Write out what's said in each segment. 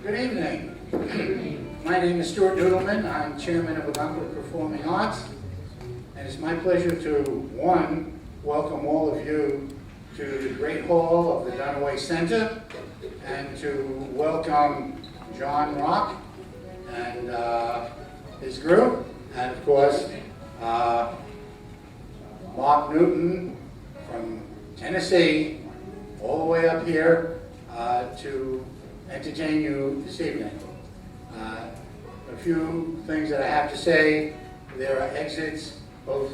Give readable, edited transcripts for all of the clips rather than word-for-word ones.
Good evening. My name is Stuart Noodleman. I'm chairman of Ogunquit Perfroming Arts. And it's my pleasure to, one, welcome all of you to the Great Hall of the Dunaway Center, and to welcome John Rock and his group, and of course, Mark Newton from Tennessee, all the way up here to entertain you this evening. A few things that I have to say. There are exits both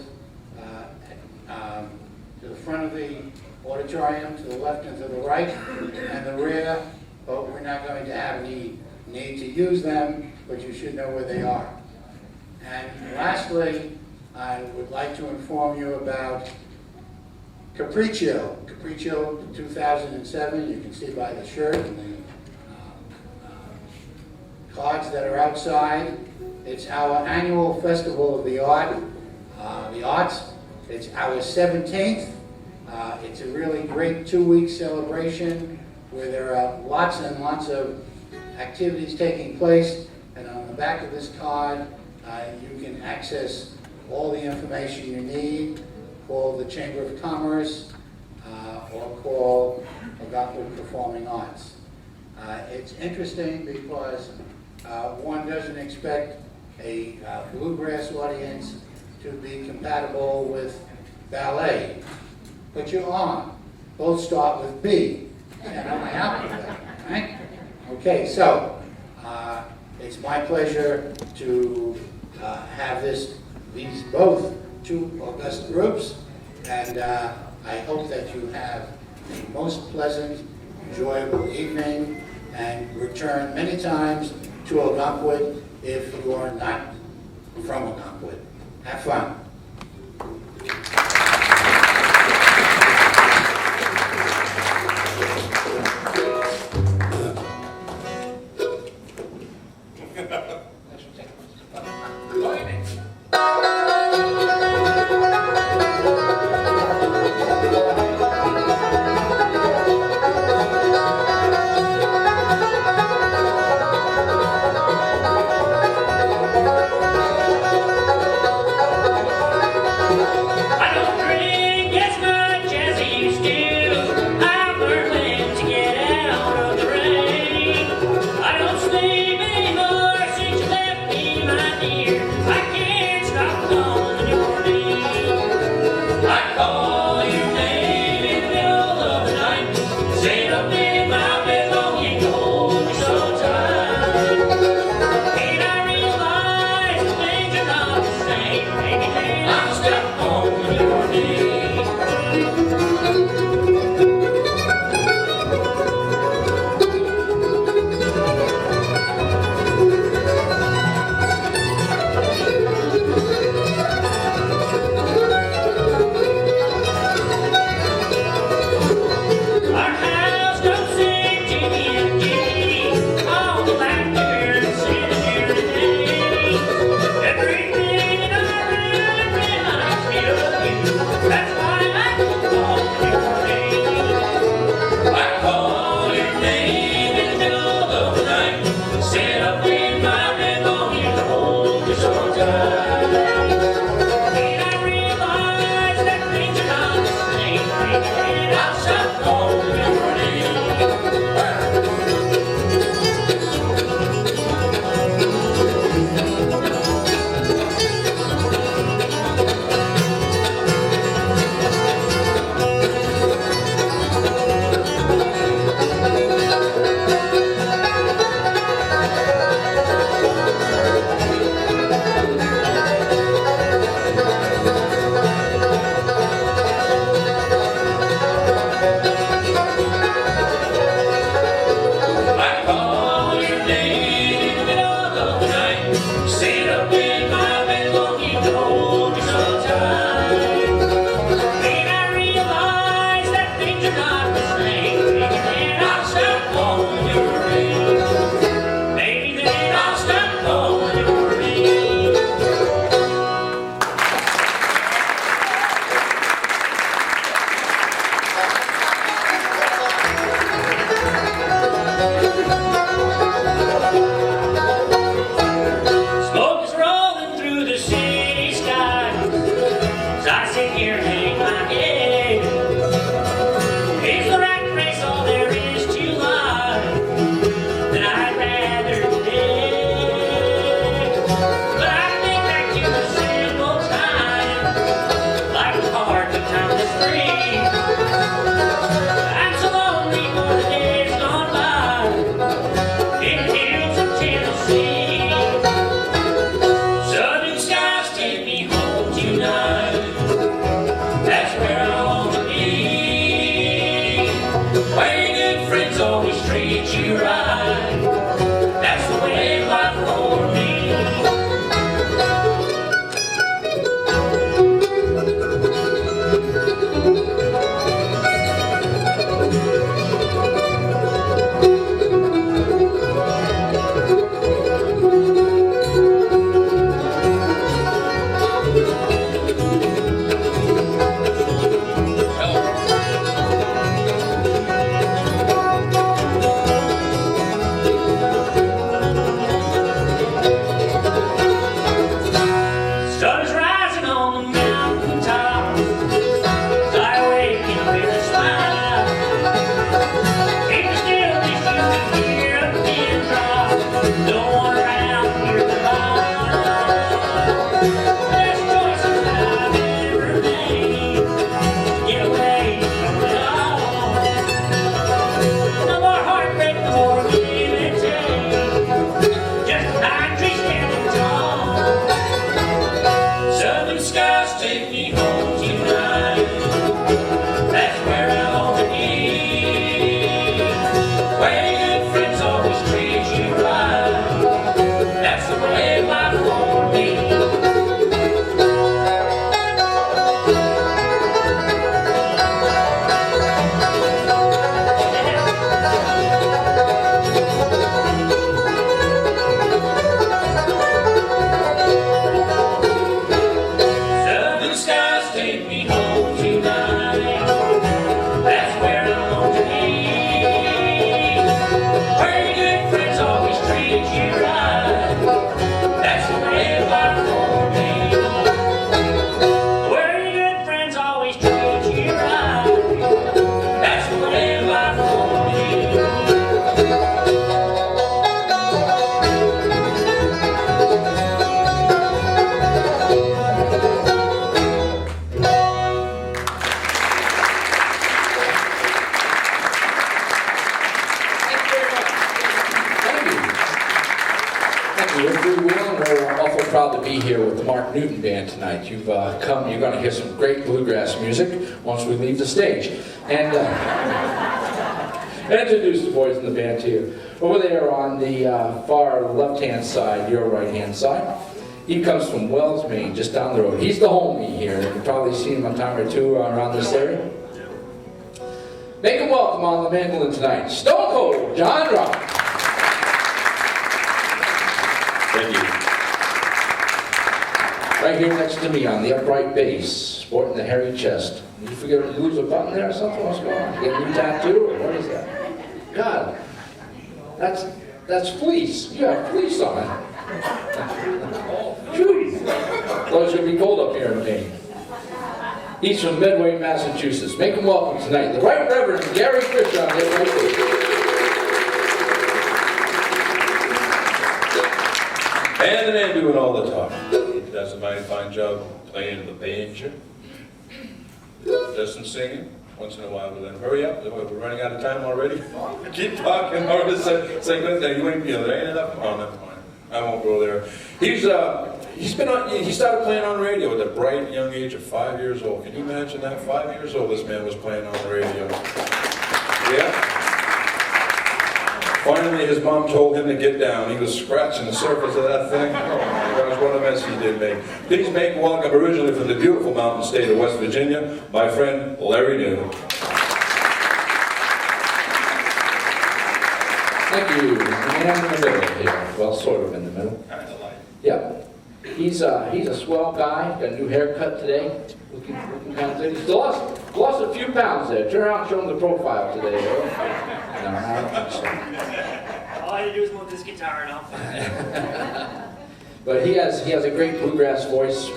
to the front of the auditorium, to the left and to the right, and the rear, but we're not going to have any need to use them, but you should know where they are. And lastly, I would like to inform you about Capriccio 2007. You can see by the shirt and the cards that are outside. It's our annual festival of the arts. It's our 17th. It's a really great 2-week celebration where there are lots and lots of activities taking place. And on the back of this card, you can access all the information you need. Call the Chamber of Commerce or call Ogunquit Perfroming Arts. It's interesting because one doesn't expect a bluegrass audience to be compatible with ballet, but you are. Both start with B, and I'm happy with that, right? Okay, so it's my pleasure to have these both two august groups, and I hope that you have a most pleasant, enjoyable evening, and return many times to Ogunquit if you are not from Ogunquit. Have fun. you right. That's the way life for me. Sun is rising on the mountain top. I wake up with a smile. Keep me still, this you can hear a pin drop. No one around here to lie. Best choices I've ever made. Get away from it all. No more heartbreak, no more give and take. Just a pine tree standing tall. Southern skies take me home tonight. That's where I want to be. Where your good friends always treat you right. That's the way life for me. Southern skies take me home tonight. That's where I want to be. Where your good friends always treat you right. That's the way life for me. Where your good friends always treat you right. That's the way life for me. Thank you. We're Wheelin. We're awful proud to be here with the Mark Newton Band tonight. You've come, you're going to hear some great bluegrass music once we leave the stage. And introduce the boys in the band to you. Over there on the far left-hand side, your right-hand side, he comes from Wells, Maine, just down the road. He's the homie here. You've probably seen him a time or two around this area. Make him welcome on the mandolin tonight, Stone Cold John Rock. Thank you. Right here next to me on the upright bass, sporting the hairy chest. Did you forget you lose a button there or something? What's going on? You get a new tattoo or what is that? God, that's fleece. You have fleece on it. Phew. Well, it's going to be cold up here in Maine. He's from Medway, Massachusetts. Make him welcome tonight, the Right Reverend Gary Fisher on the upright bass. And the man doing all the talking. He does a mighty fine job playing the banjo. Does some singing once in a while, but then hurry up, we're running out of time already. Keep talking, or just say good day. You ain't, there ain't enough. Oh, never mind. I won't go there. He started playing on the radio at the bright young age of 5 years old. Can you imagine that? 5 years old, this man was playing on the radio. Yeah. Finally, his mom told him to get down. He was scratching the surface of that thing. Oh my gosh, what a mess he did make. Please make welcome originally from the beautiful mountain state of West Virginia, my friend Larry Newton. Thank you. Man in the middle here. Well, sort of in the middle. Kind of like. Yeah. He's a swell guy. Got a new haircut today. Looking kind of good. He's lost a few pounds there. Turn around and show him the profile today. No, I don't think so. All I had to do is move this guitar enough. But he has a great bluegrass voice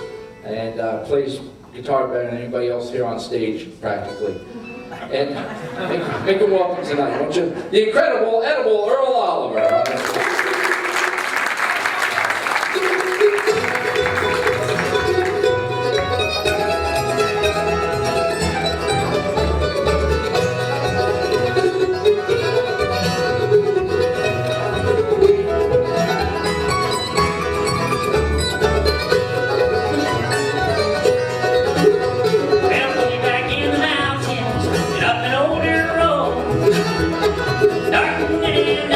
and plays guitar better than anybody else here on stage, practically. And make him welcome tonight, won't you? The incredible, edible Earl Oliver. Dark and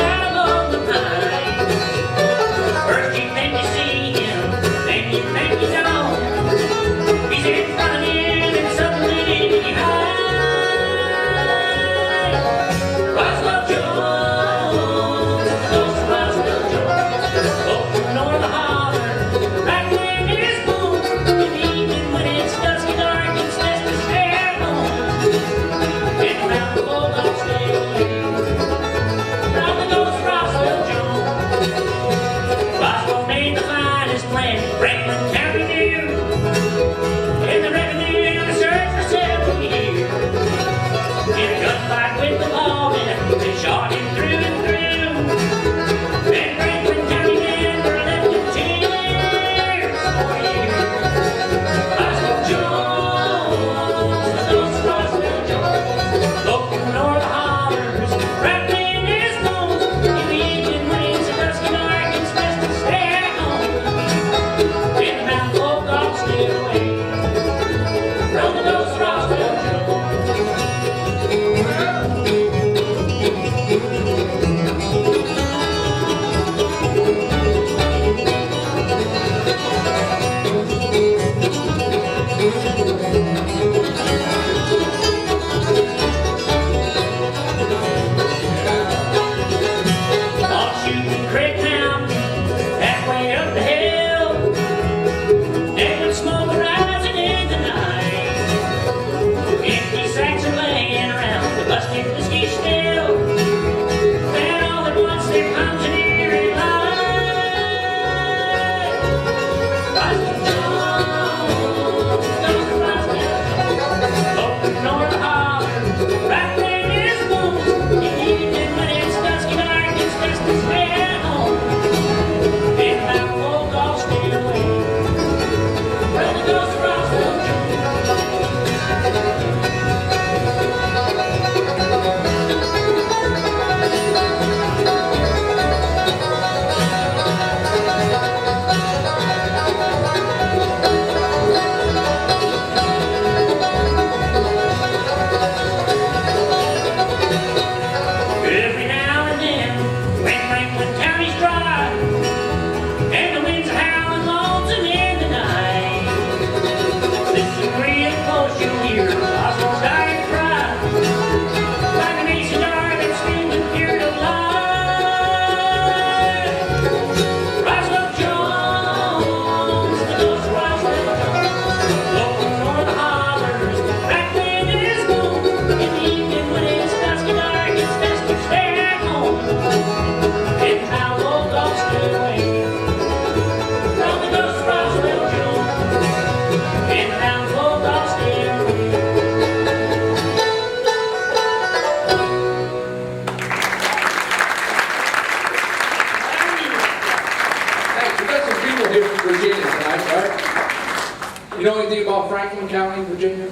Virginia tonight, right? You know anything about Franklin County, Virginia?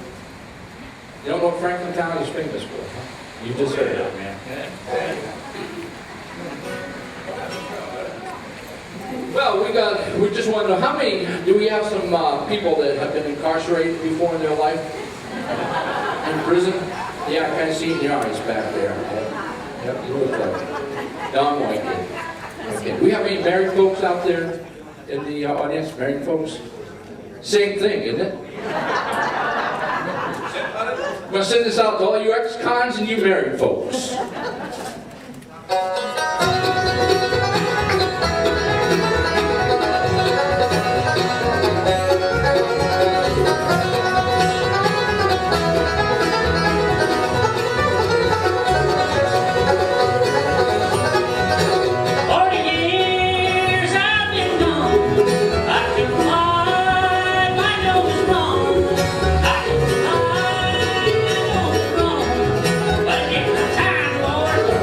You don't know what Franklin County is famous for, huh? You just heard it, man. Well, we just want to know, how many, do we have some people that have been incarcerated before in their life? In prison? Yeah, I kind of see it in your eyes back there. Yep, you look like it. No, I'm only kidding. Okay. We have any married folks out there in the audience? Married folks? Same thing, isn't it? I'm going to send this out to all you ex-cons and you married folks. But if the time, Lord,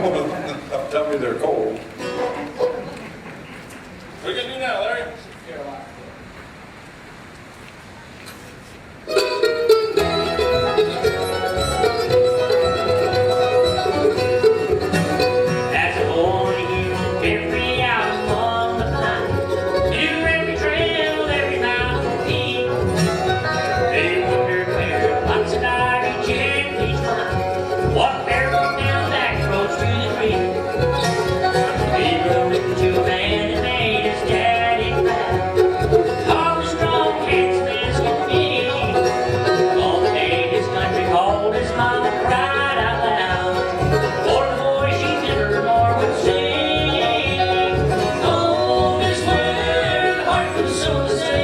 Don't tell me they're cold. What are you gonna do now, Larry? As a boy, you carefree out among the pines, knew every trail, every mountain peak. They wondered where lots of ivy gently twined, walked barefoot down back roads to the creek. He rode into a man that made his daddy proud, called the strong handsman as could be. On the day his country called, his mama cried out loud, for the boy she never more would sing. Home is where the heart was so to say,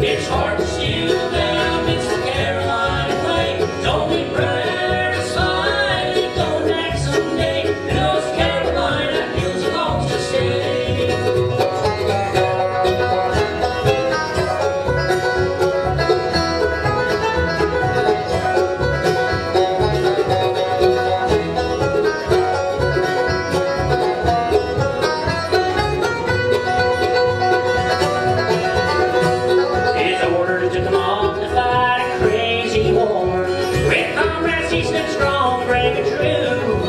it's hard to steal them, it's the Carolina way. Don't be proud, it's fine, go back someday, and those Carolina hills belong to stay. His orders took him off to fight a crazy war, with comrades he stood strong, brave and true.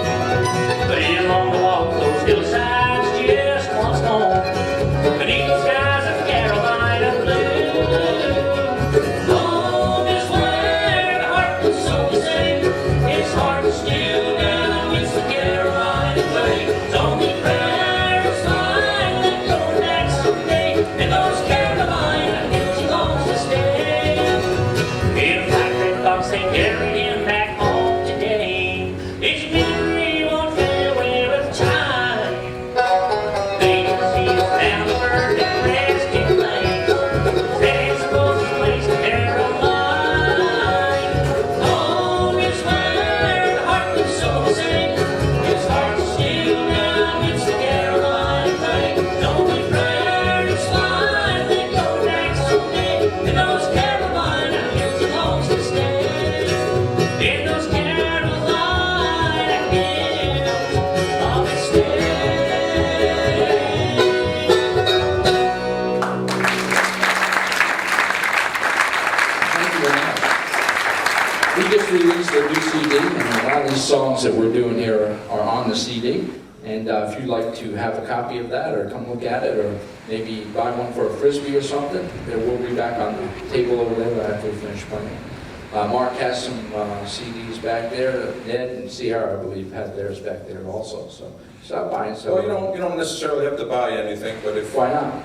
But he longed to walk those hillsides just once more, beneath the skies of Carolina blue. Home is where the heart was so to say, it's hard to steal now, it's the Carolina way. Don't be proud, it's fine, let go back someday, and those Carolina hills belong to stay. In black red box they carried him back home today. His memory won't fade away with time. They can see his family burned and resting place. They suppose his place to Caroline. Home is where the heart was so to say, it's hard to steal now, it's the Carolina way. Don't be proud, it's fine, they go back someday, and those Carolina hills belongs to stay. In those Carolina hills belong to stay. Thank you very much. We just released a new CD, and a lot of these songs that we're doing here are on the CD. And if you'd like to have a copy of that, or come look at it, or maybe buy one for a Frisbee or something, it will be back on the table over there after we finish playing. Mark has some CDs back there. Ned and CR, I believe, had theirs back there also. So stop by and Well, you don't necessarily have to buy anything, but if, Why not?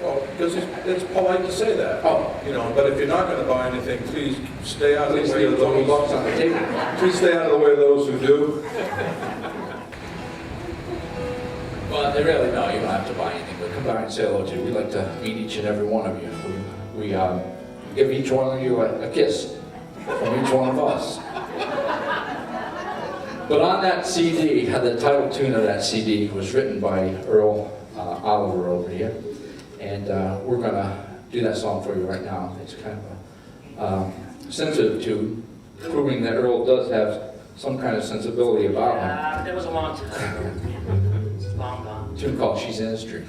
well, because it's polite to say that. Oh. You know, but if you're not gonna buy anything, please stay out of the Please way leave of $20 those. on the table. Please stay out of the way of those who do. Well, they really know you don't have to buy anything, but come by and say hello to you. We'd like to meet each and every one of you. We give each one of you a kiss from each one of us. But on that CD, the title tune of that CD was written by Earl Oliver over here. And we're going to do that song for you right now. It's kind of a sensitive tune, proving that Earl does have some kind of sensibility about him. That was a long time ago. It's long gone. A tune called She's in His Tree.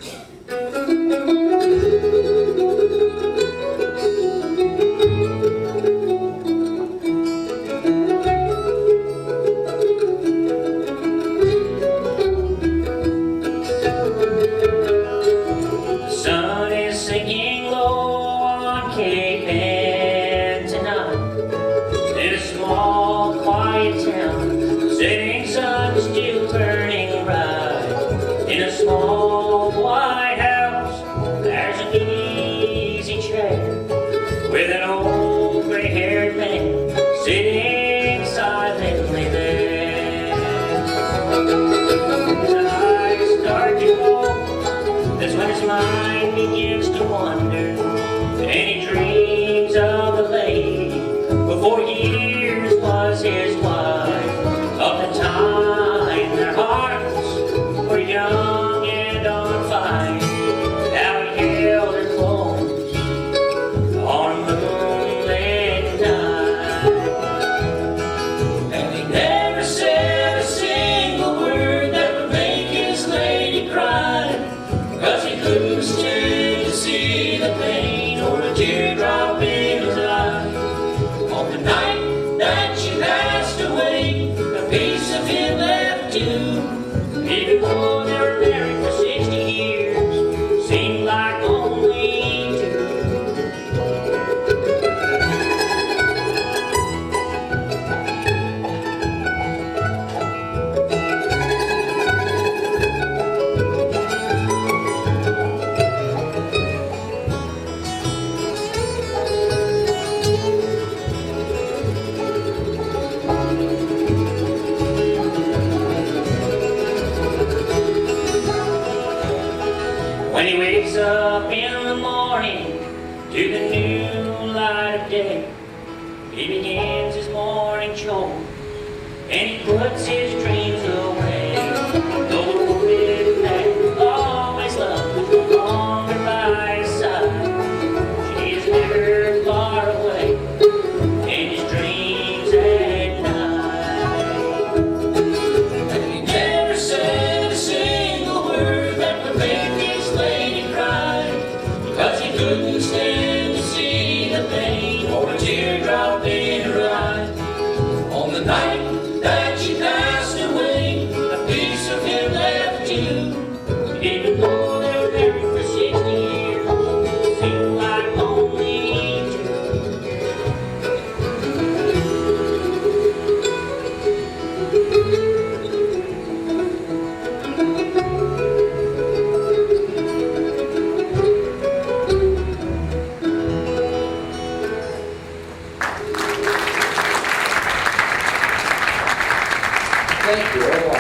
The sun is sinking low on Cape Ann tonight. In a small, quiet town, the setting sun still burning bright. In a small, white house, there's an easy chair with an old gray-haired man sitting silently there. His eyes start to close, that's when his mind begins to wander, and he dreams of a lady before years was his wife, of the time their hearts were young and on fire. How he held her close on a moonlit night, and he never said a single word a piece of him left too. Even though they were married for 60 years, seemed like only two. When he wakes up in the morning to the new light of day, he begins his morning chore and he puts his dreams away. Though the woman that always loved him longer by his side, she is never far away in his dreams at night. And he never said a single word that would make his lady cry, because he couldn't stand to see the pain or a teardrop in her eye. On the night that she passed away, a piece of him left too. Even though they were married for 60 years, seemed like only two. Thank you, Earl.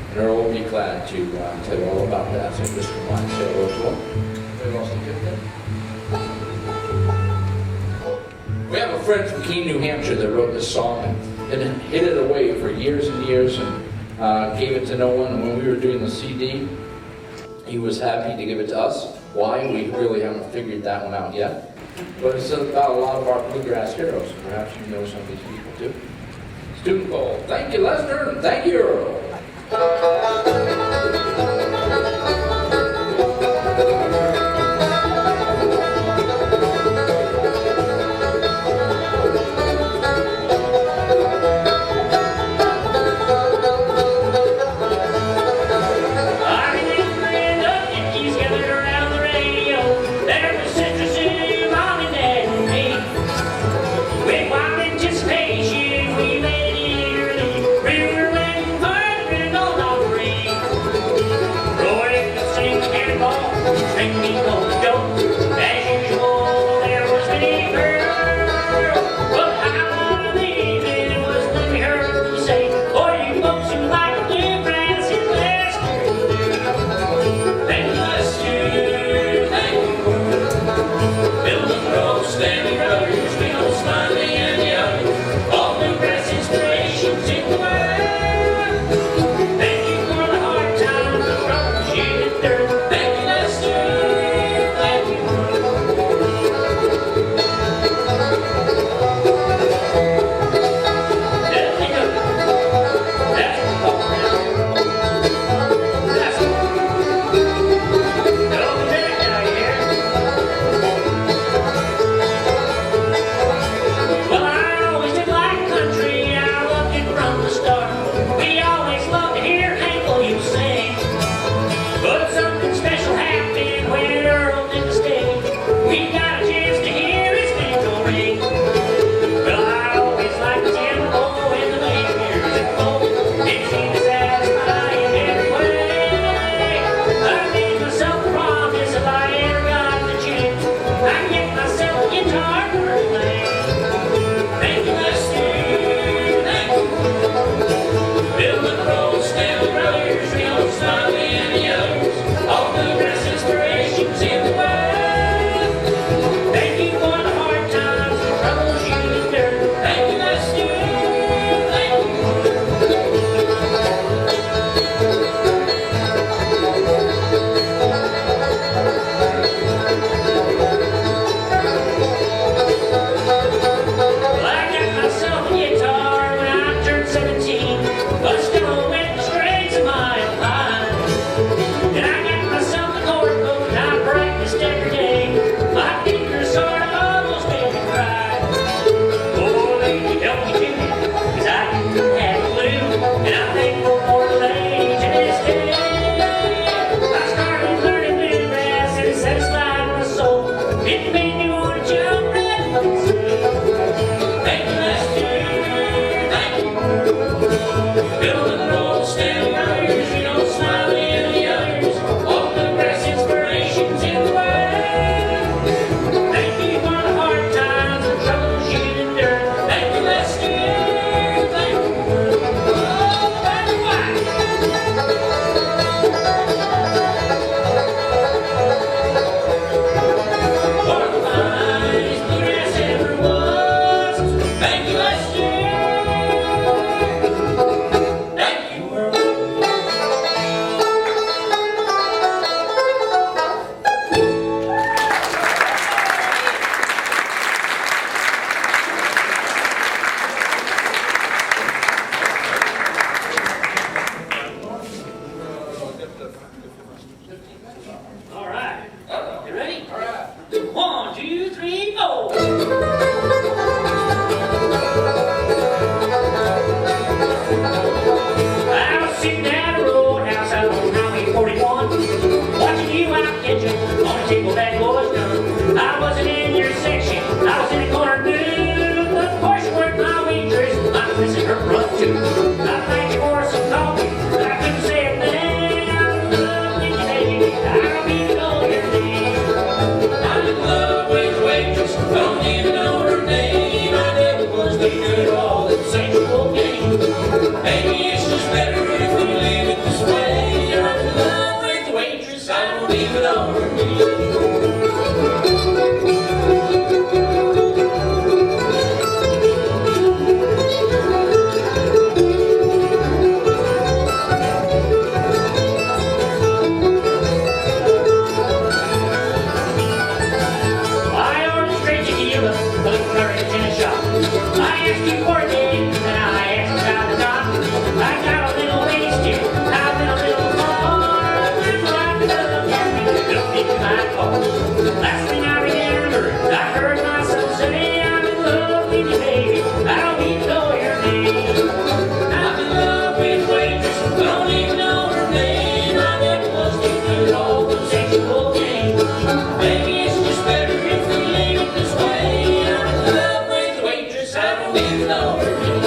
And Earl will be glad to tell you all about that. So just remind say hello to him. Everyone else good? We have a friend from Keene, New Hampshire that wrote this song and hid it away for years and years and gave it to no one. And when we were doing the CD, he was happy to give it to us. Why? We really haven't figured that one out yet. But it's about a lot of our bluegrass heroes. Perhaps you know some of these people too. Student Bowl. Thank you, Lester, and thank you, Earl. I remember in the 50s gathered around the radio. There was Sister Sue, Mom and Dad and me. With wild anticipation, we made it eagerly. We were waiting for the do all that sexual game. Maybe it's just better if we leave it this way. I'm in love with the waitress, I don't leave it over me. Last thing I remember, I heard myself say, I'm in love with you, baby. I don't even know your name. I'm in love with waitress, I don't even know her name. I never was too good at all the sexual game. Maybe it's just better if we leave it this way. I'm in love with waitress, I don't even know her name.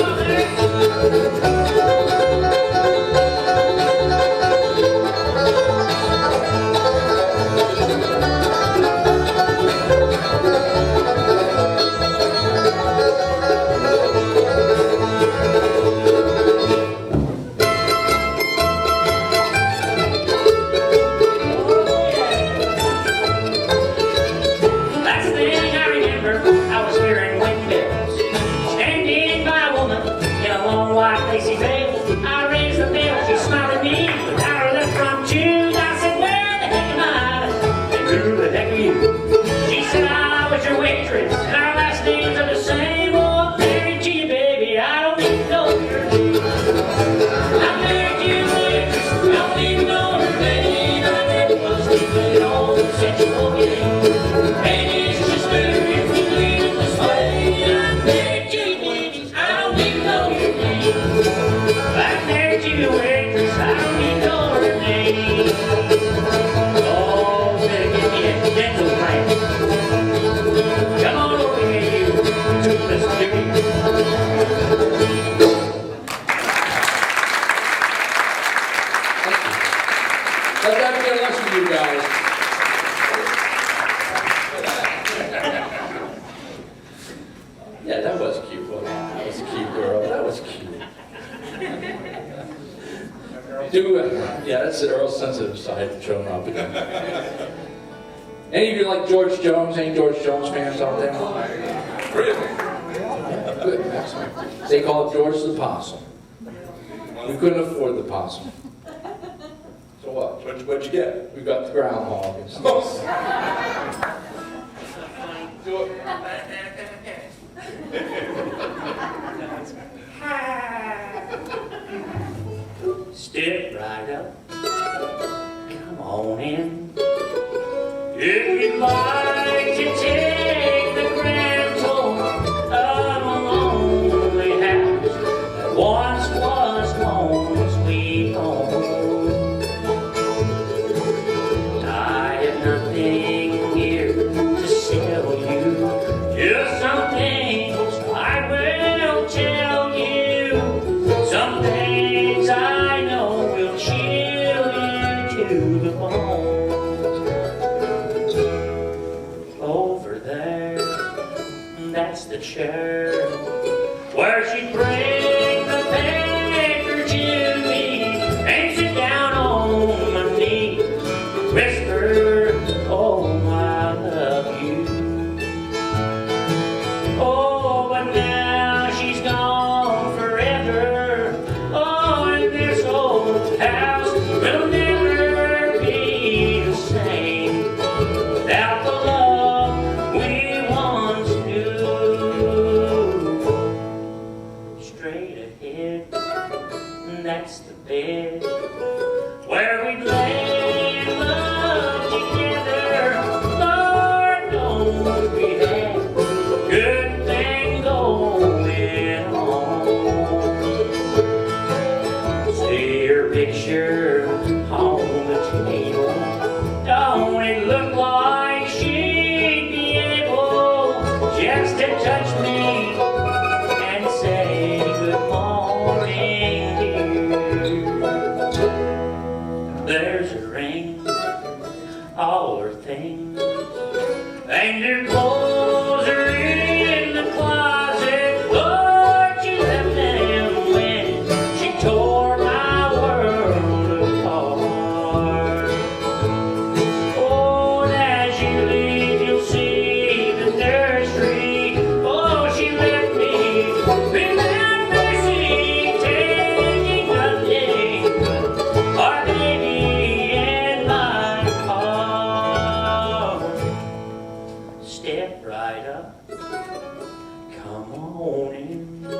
Yeah, that was cute. Well, that was a cute girl. That was cute. Yeah, that's the Earl sensitive side showing up again. Any of you like George Jones? Any George Jones fans out there? Really? Yeah, good, excellent. They call it George the Possum. We couldn't afford the possum. So what? What'd you get? We got the groundhog and stuff. Step right up, come on in. If you'd like to take the grand tour of a lonely house that once was home sweet home, I have nothing here to sell you, just some things I will tell you, some things I know will chill you to the bone. Over there, that's the chair where she brings the paper to me and sit down on my knee, whisper, oh, I love you. Oh, but now she's gone forever. Oh, and this old house will never be the same without the love we once knew. morning. I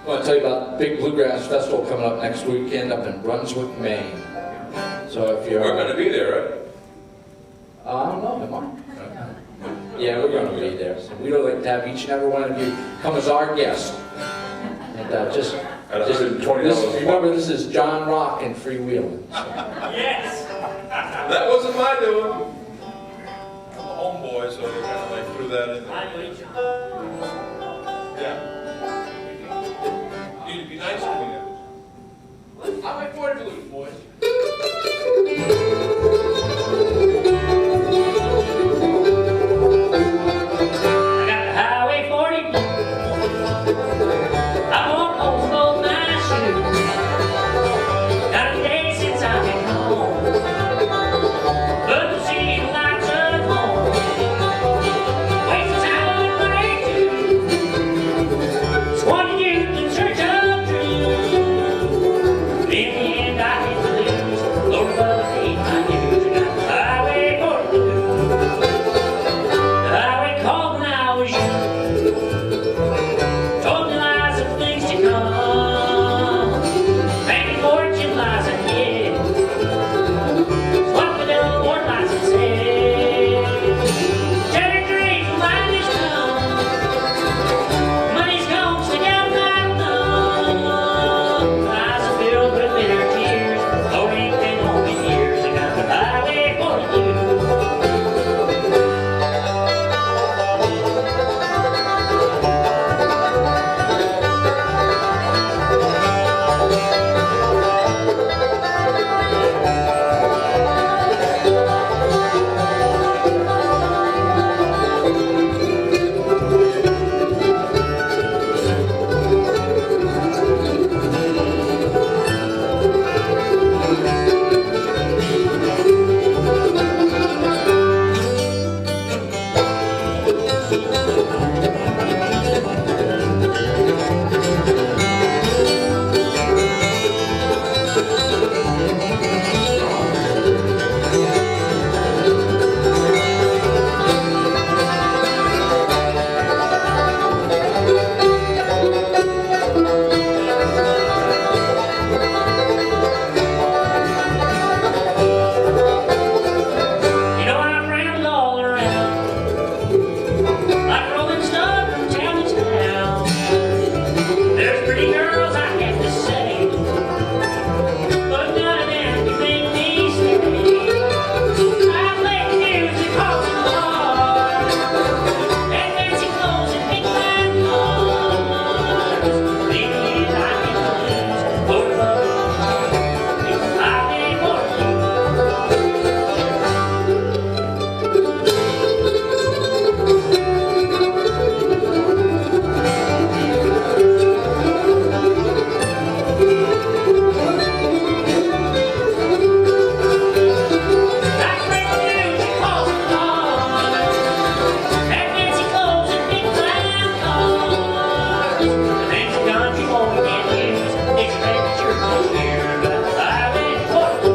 want to tell you about the big Bluegrass Festival coming up next weekend up in Brunswick, Maine. So if you're... We're gonna be there, right? I don't know, am I? Yeah, we're going to be there. So we'd like to have each and every one of you come as our guest. And just At $120 remember, this is John Rock and Free Wheelin. So. Yes. That wasn't my doing. I'm a homeboy, so they kind of like threw that in there. I know you, John. Yeah. You'd be nice to me. I'm like 40 blues, boys. I got the Highway 40 I won't hold both my shoes. Got a day since I've been home, but the city lights up home. Wasting time and money too. Squandered youth in search of truth. In the end I hit the blues. Lord above paid my dues. I got the Highway 42. The highway called when I was young. Told me lies of things to come. Making fortune lies ahead. What the billboard license said. Shattered dreams will finally come. Money's gone, stick out my thumb. Eyes are filled with bitter tears. Lord ain't been home in years. I got the Highway 42. You know I've rambled all around like a rolling stone from town to town. There's pretty girls I have to say, but none of them can make me stay. I play music all the bar, and fancy clothes and big fine cars. In the end I can lose, oh love, if I pay for you. Like great music all the bar, and fancy clothes and big fine cars. The fancy country won't get used. Expect that you're gonna hear about the Highway 42.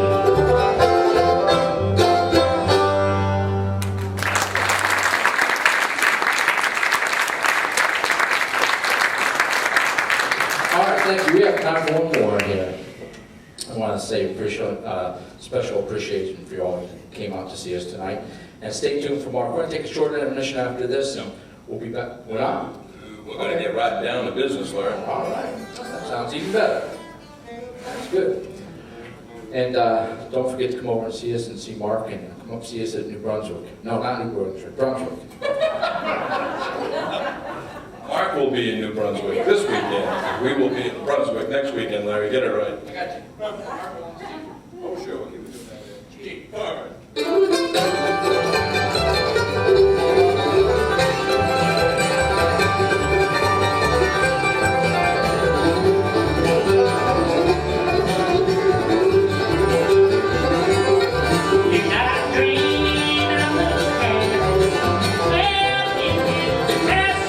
All right, thank you. We have time for one more here. I want to say special appreciation for you all who came out to see us tonight. And stay tuned for more. We're going to take a short intermission after this, and we'll be back. We're not? We're gonna get right down to business, Larry. All right. That sounds even better. That's good. And don't forget to come over and see us and see Mark, and come up and see us at New Brunswick. No, not New Brunswick, Brunswick. Mark will be in New Brunswick this weekend. We will be in Brunswick next weekend, Larry. Get it right. I got you. Oh, sure. We'll keep it doing that. Gee, all right. You're not dreaming of the past. Well, it is the past.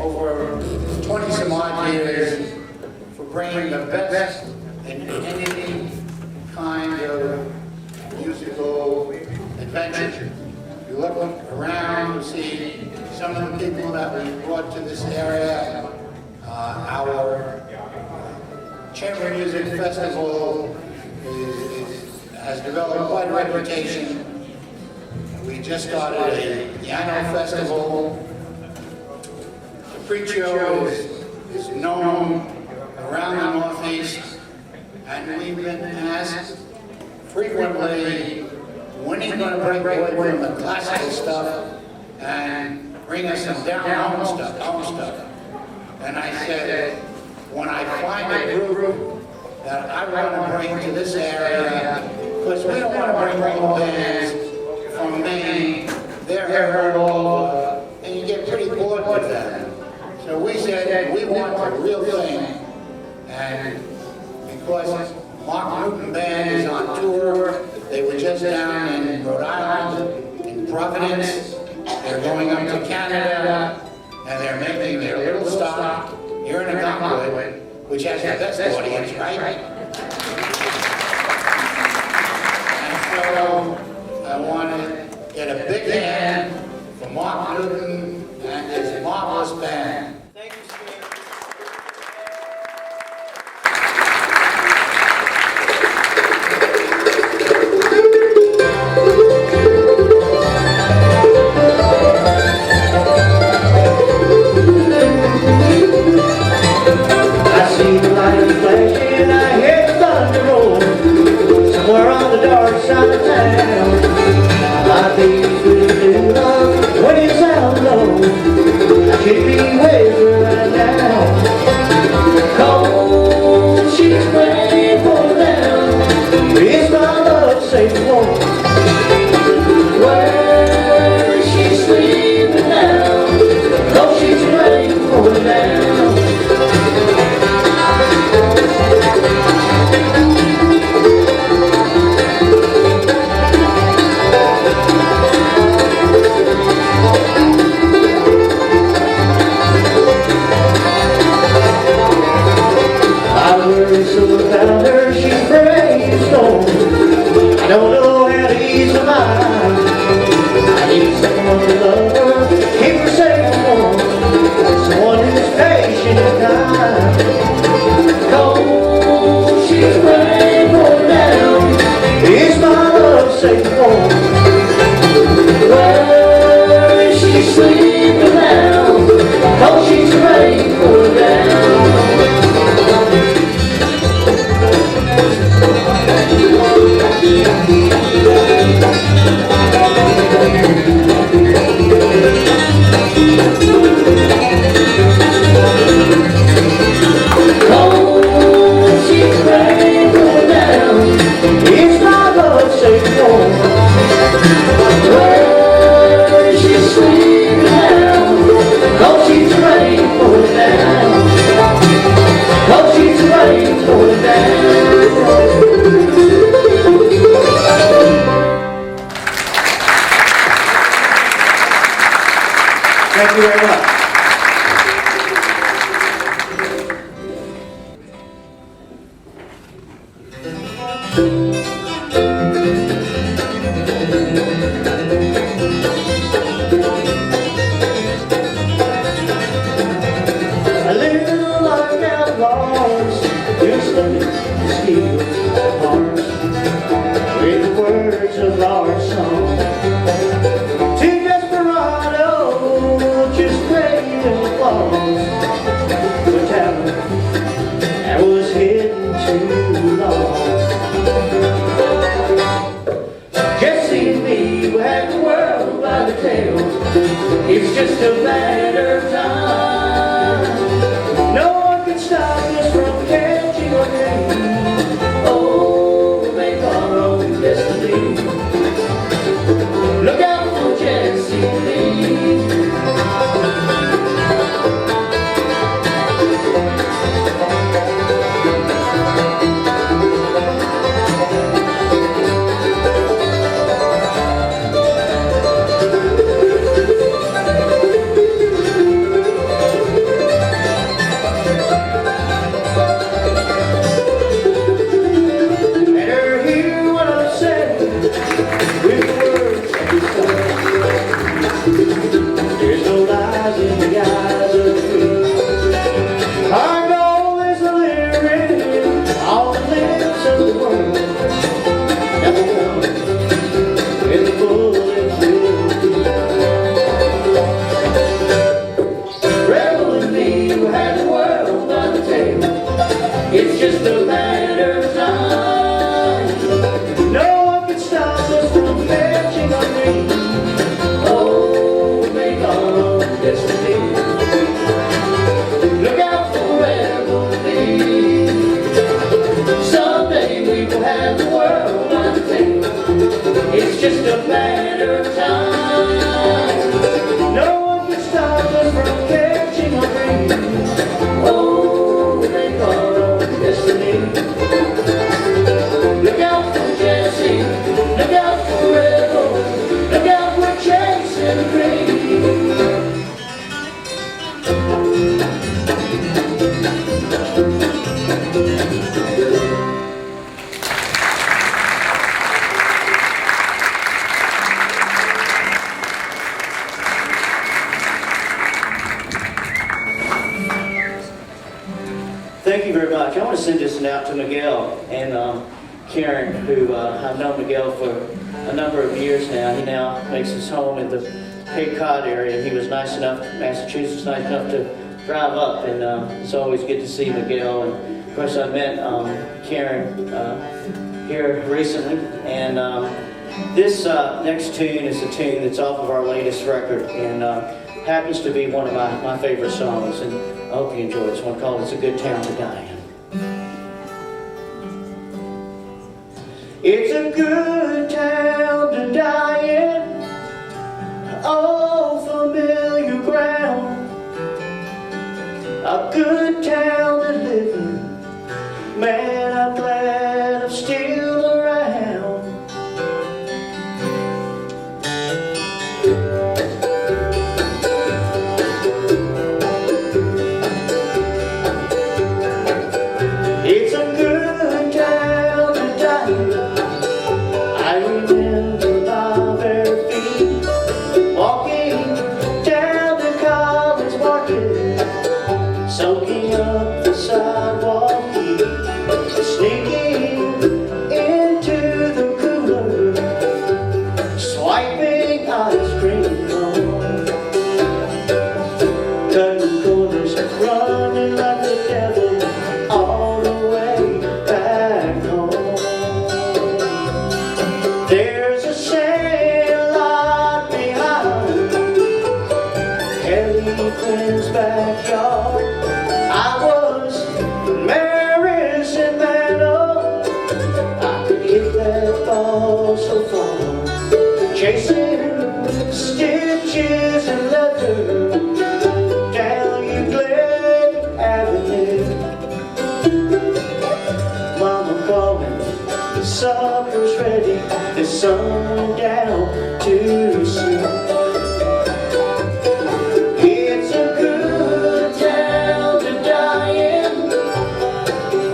over 20 some odd years for bringing the best in any kind of musical adventure. You look around, you see some of the people that we brought to this area. Our Chamber Music Festival has developed quite a reputation. We just started a piano festival. The pre-show is known around the Northeast, and we've been asked frequently, when are you going to break away from the classical stuff and bring us some down-home stuff? And I said, when I find a group that I want to bring to this area, because we don't want to bring all bands from Maine, they're heard all over, and you get pretty bored with them. So we said, we want the real thing. And because Mark Newton Band is on tour, they were just down in Rhode Island, in Providence, they're going up to Canada, and they're making their little stop here in Ogunquit, which has the best audience, right? And so I want to get a big hand for Mark Newton and his marvelous band. Thank you, sir. Thank you very much. A little like outlaws, just a steal hearts with the words of our song. Two desperados just playing applause for talent that was hidden too long. Jesse and me will have the world by the tail. It's just a matter of time. No one can stop us from catching our dream. Oh, we'll make our own destiny. Look out for Jesse Lee. in the eyes of the our goal is a lyric on the lips of the world. Number one in the bulletproof. Rebel in me who had the world by the tail. It's just a matter of time. No one can stop us from catching our dreams. Oh, make our own destiny. Look out for rebel in me. Someday we will have the world by the tail. It's just a matter of time. No one can stop us from catching our dreams. Oh, make our own destiny. Look out for Jesse, look out for Rebel, look out for chasing the dream. Thank you very much. I want to send this one out to Miguel and Karen, who I've known Miguel for a number of years now. He now makes his home in the Cape Cod area, and he was nice enough, Massachusetts, nice enough to drive up, and it's always good to see Miguel. And of course, I met Karen here recently, and this next tune is a tune that's off of our latest record, and happens to be one of my favorite songs, and I hope you enjoy it. It's one called It's a Good Town to Die In. It's a good town to die in, oh, familiar ground. A good town to live in, man, I'm glad I'm still around. It's a good town to die in. I remember my bare feet walking down the college market, soaking up the sidewalk heat, sneaking into the cooler, swiping ice cream cones, cutting corners, running like the devil all the way back home. There's a sandlot behind Kelly Quinn's backyard. I was Mary's in Manor. I could hit that ball so far, chasing stitches and leather down Euclid Avenue. Mama calling, supper's ready, there's someone down to see. It's a good town to die in,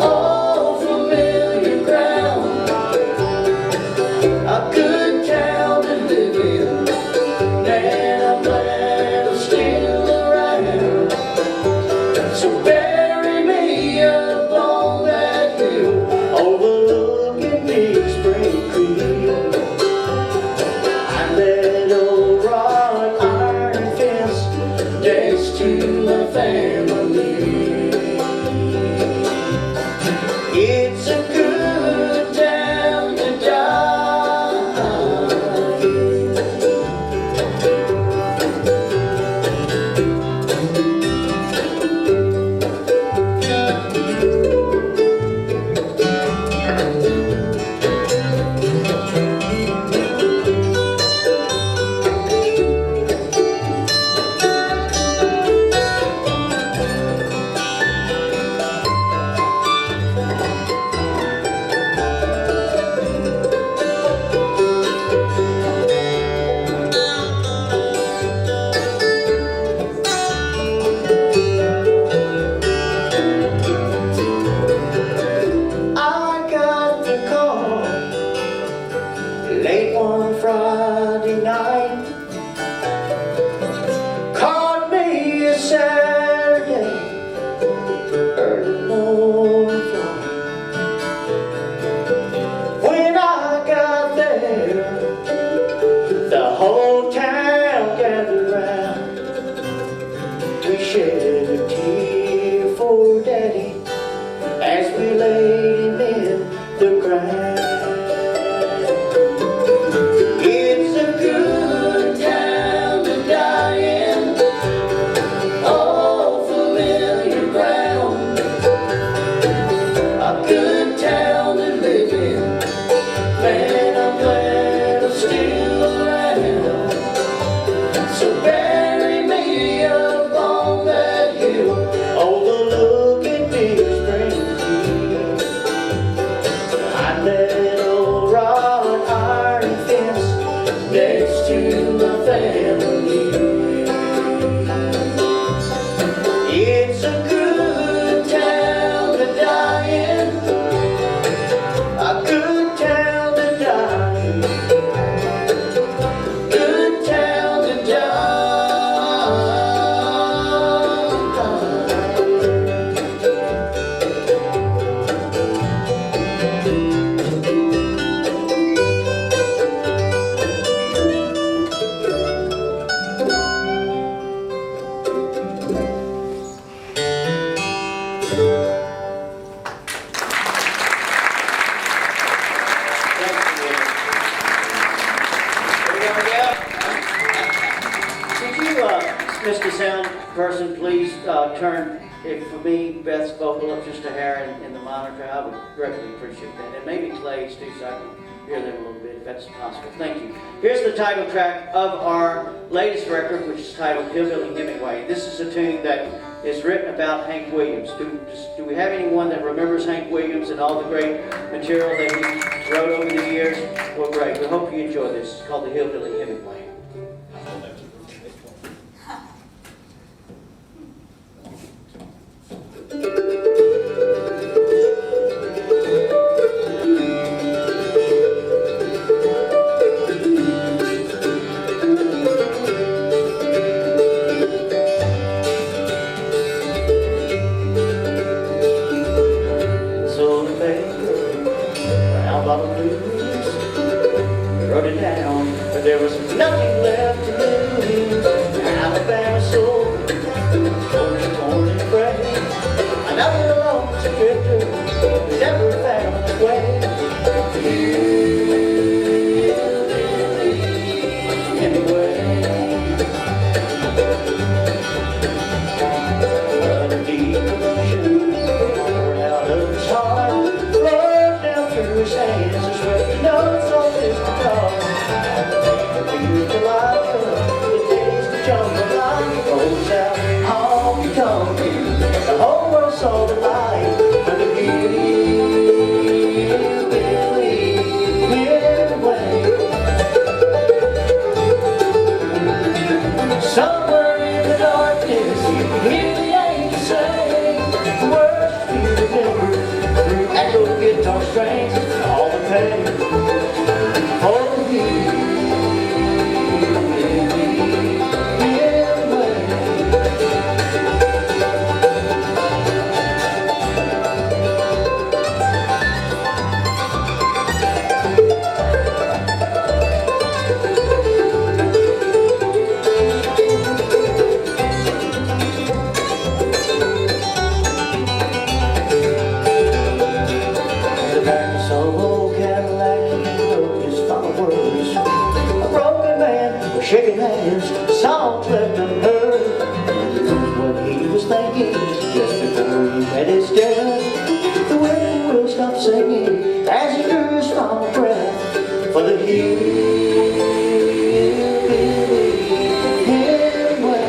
oh, familiar ground. A good town to live in, and I'm glad I'm still around. So bury me up on that hill overlooking Big Spring Creek. I let old wrought iron fence next to my family. It's a good town to die in. we shed a tear for Daddy as we laid him in the ground. It's a good town to die in, all familiar ground. A good town to live in, man, I'm glad I'm still around. So bury me up on that hill overlooking Big Springs Hill. Behind that old wrought iron fence next to my family. It's a good town to die in, a good town to die in, good town to die. Could you, Mr. Sound Person, please turn, if for me, Beth's vocal up just a hair in the monitor? I would greatly appreciate that. And maybe Clay's too, so I can hear them a little bit, if that's possible. Thank you. Here's the title track of our latest record, which is titled Hillbilly Hemingway. This is a tune that is written about Hank Williams. Do we have anyone that remembers Hank Williams and all the great material that he wrote over the years? Well, great. We hope you enjoy this. It's called the Hillbilly Hemingway. So the paper, round bottom blues, wrote it down, but there was nothing left to lose. Alabama soul, torn and gray, another lonesome drifter who never found his way. Hemingway, underneath the ocean, out of his heart, flows down through his hands, his sweaty notes on his guitar. The July cup, the days to jump the line, rolls out, honky tonky, the whole world saw the light of the hillbilly Hemingway. Somewhere in the darkness, you can hear the angels sing the words you remember through echo guitar strings and all the pain. Oh, the darkness of old Cadillac, he wrote his final words. A broken man was shaking hands, songs left unheard. Who knows what he was thinking just before he met his death? The wind will stop singing as he drew his final breath for the hillbilly Hemingway.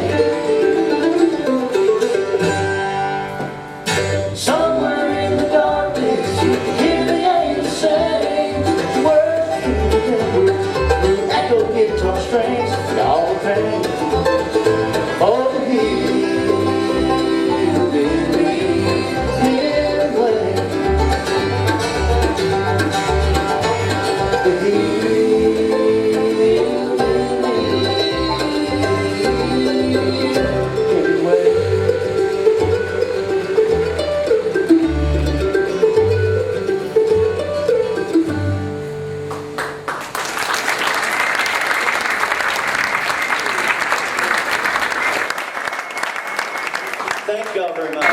Somewhere in the darkness, you can hear the angels sing the words you remember through echo guitar strings and all the pain. Oh, the hillbilly Hemingway. The hillbilly Thank y'all very much.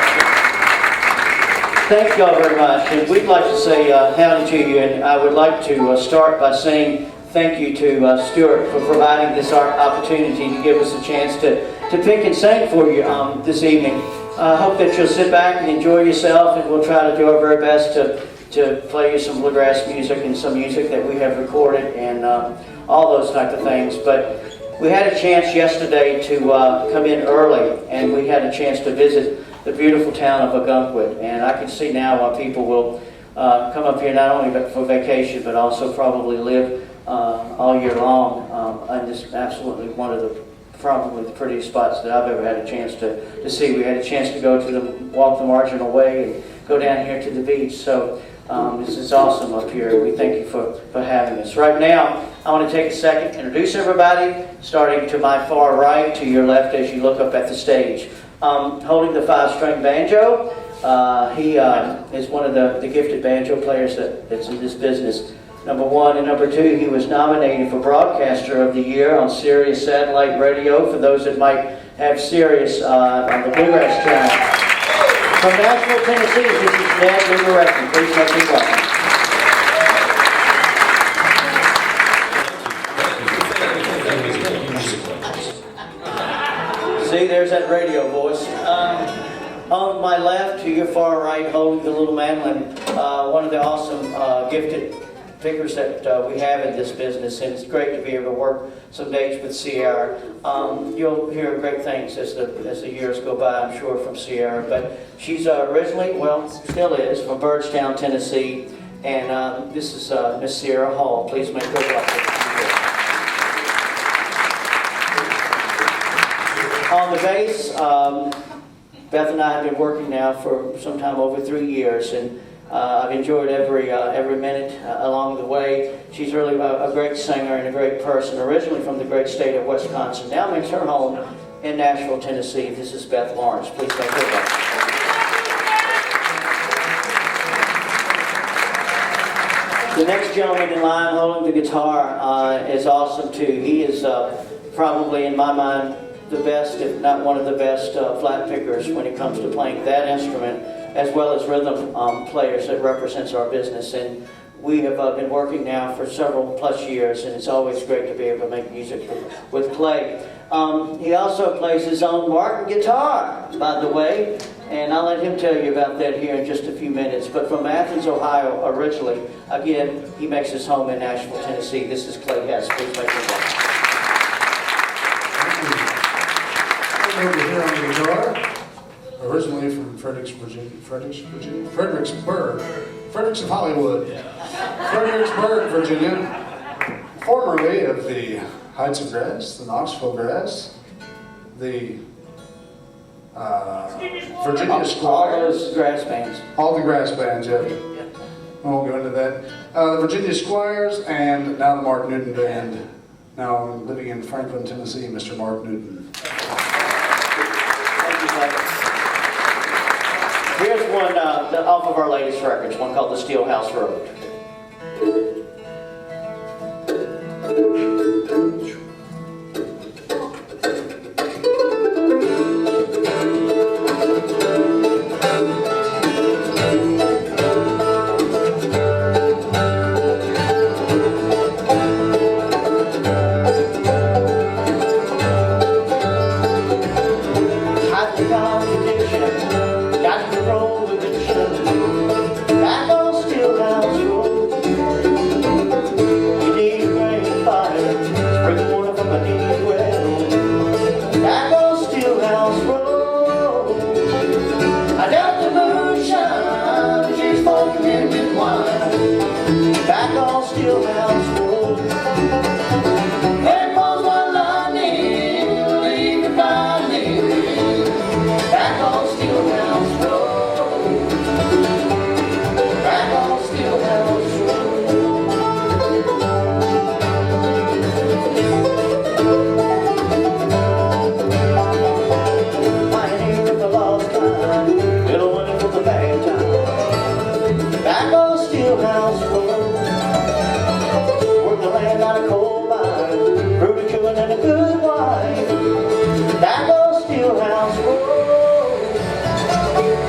Thank y'all very much. And we'd like to say howdy to you. And I would like to start by saying thank you to Stuart for providing this opportunity to give us a chance to pick and sing for you this evening. I hope that you'll sit back and enjoy yourself, and we'll try to do our very best to play you some bluegrass music and some music that we have recorded and all those type of things. But we had a chance yesterday to come in early, and we had a chance to visit the beautiful town of Ogunquit. And I can see now why people will come up here not only for vacation, but also probably live all year long. And this is absolutely one of the probably the prettiest spots that I've ever had a chance to see. We had a chance to go to walk the marginal way and go down here to the beach. So this is awesome up here. We thank you for having us. Right now, I want to take a second to introduce everybody, starting to my far right, to your left as you look up at the stage. Holding the 5-string banjo, he is one of the gifted banjo players that's in this business. Number 1 and number 2, he was nominated for Broadcaster of the Year on Sirius Satellite Radio, for those that might have Sirius on the Bluegrass Channel. From Nashville, Tennessee, this is Ned Luberecki. Please make him welcome. See, there's that radio voice. On my left, to your far right, holding the little mandolin, one of the awesome gifted figures that we have in this business, and it's great to be able to work some dates with Sierra. You'll hear great things as the years go by, I'm sure, from Sierra. But she's originally, well, still is, from Byrdstown, Tennessee, and this is Miss Sierra Hall. Please make her welcome. On the bass, Beth and I have been working now for some time over 3 years, and I've enjoyed every minute along the way. She's really a great singer and a great person, originally from the great state of Wisconsin. Now makes her home in Nashville, Tennessee. This is Beth Lawrence. Please make her welcome. The next gentleman in line holding the guitar is awesome too. He is probably, in my mind, the best, if not one of the best, flat pickers when it comes to playing that instrument, as well as rhythm players that represents our business. And we have been working now for several plus years, and it's always great to be able to make music with Clay. He also plays his own Martin guitar, by the way, and I'll let him tell you about that here in just a few minutes. But from Athens, Ohio, originally, again, he makes his home in Nashville, Tennessee. This is Clay Hess. Please make him welcome. Over here on the guitar, originally from Fredericksburg, Fredericks of Hollywood, Fredericksburg, Virginia, formerly of the Heights of Grass, the Knoxville Grass, the Virginia Squires. All those grass bands. All the grass bands, yeah. I won't go into that. The Virginia Squires, and now the Mark Newton Band. Now I'm living in Franklin, Tennessee, Mr. Mark Newton. Here's one off of our latest records, one called The Steelhouse Road.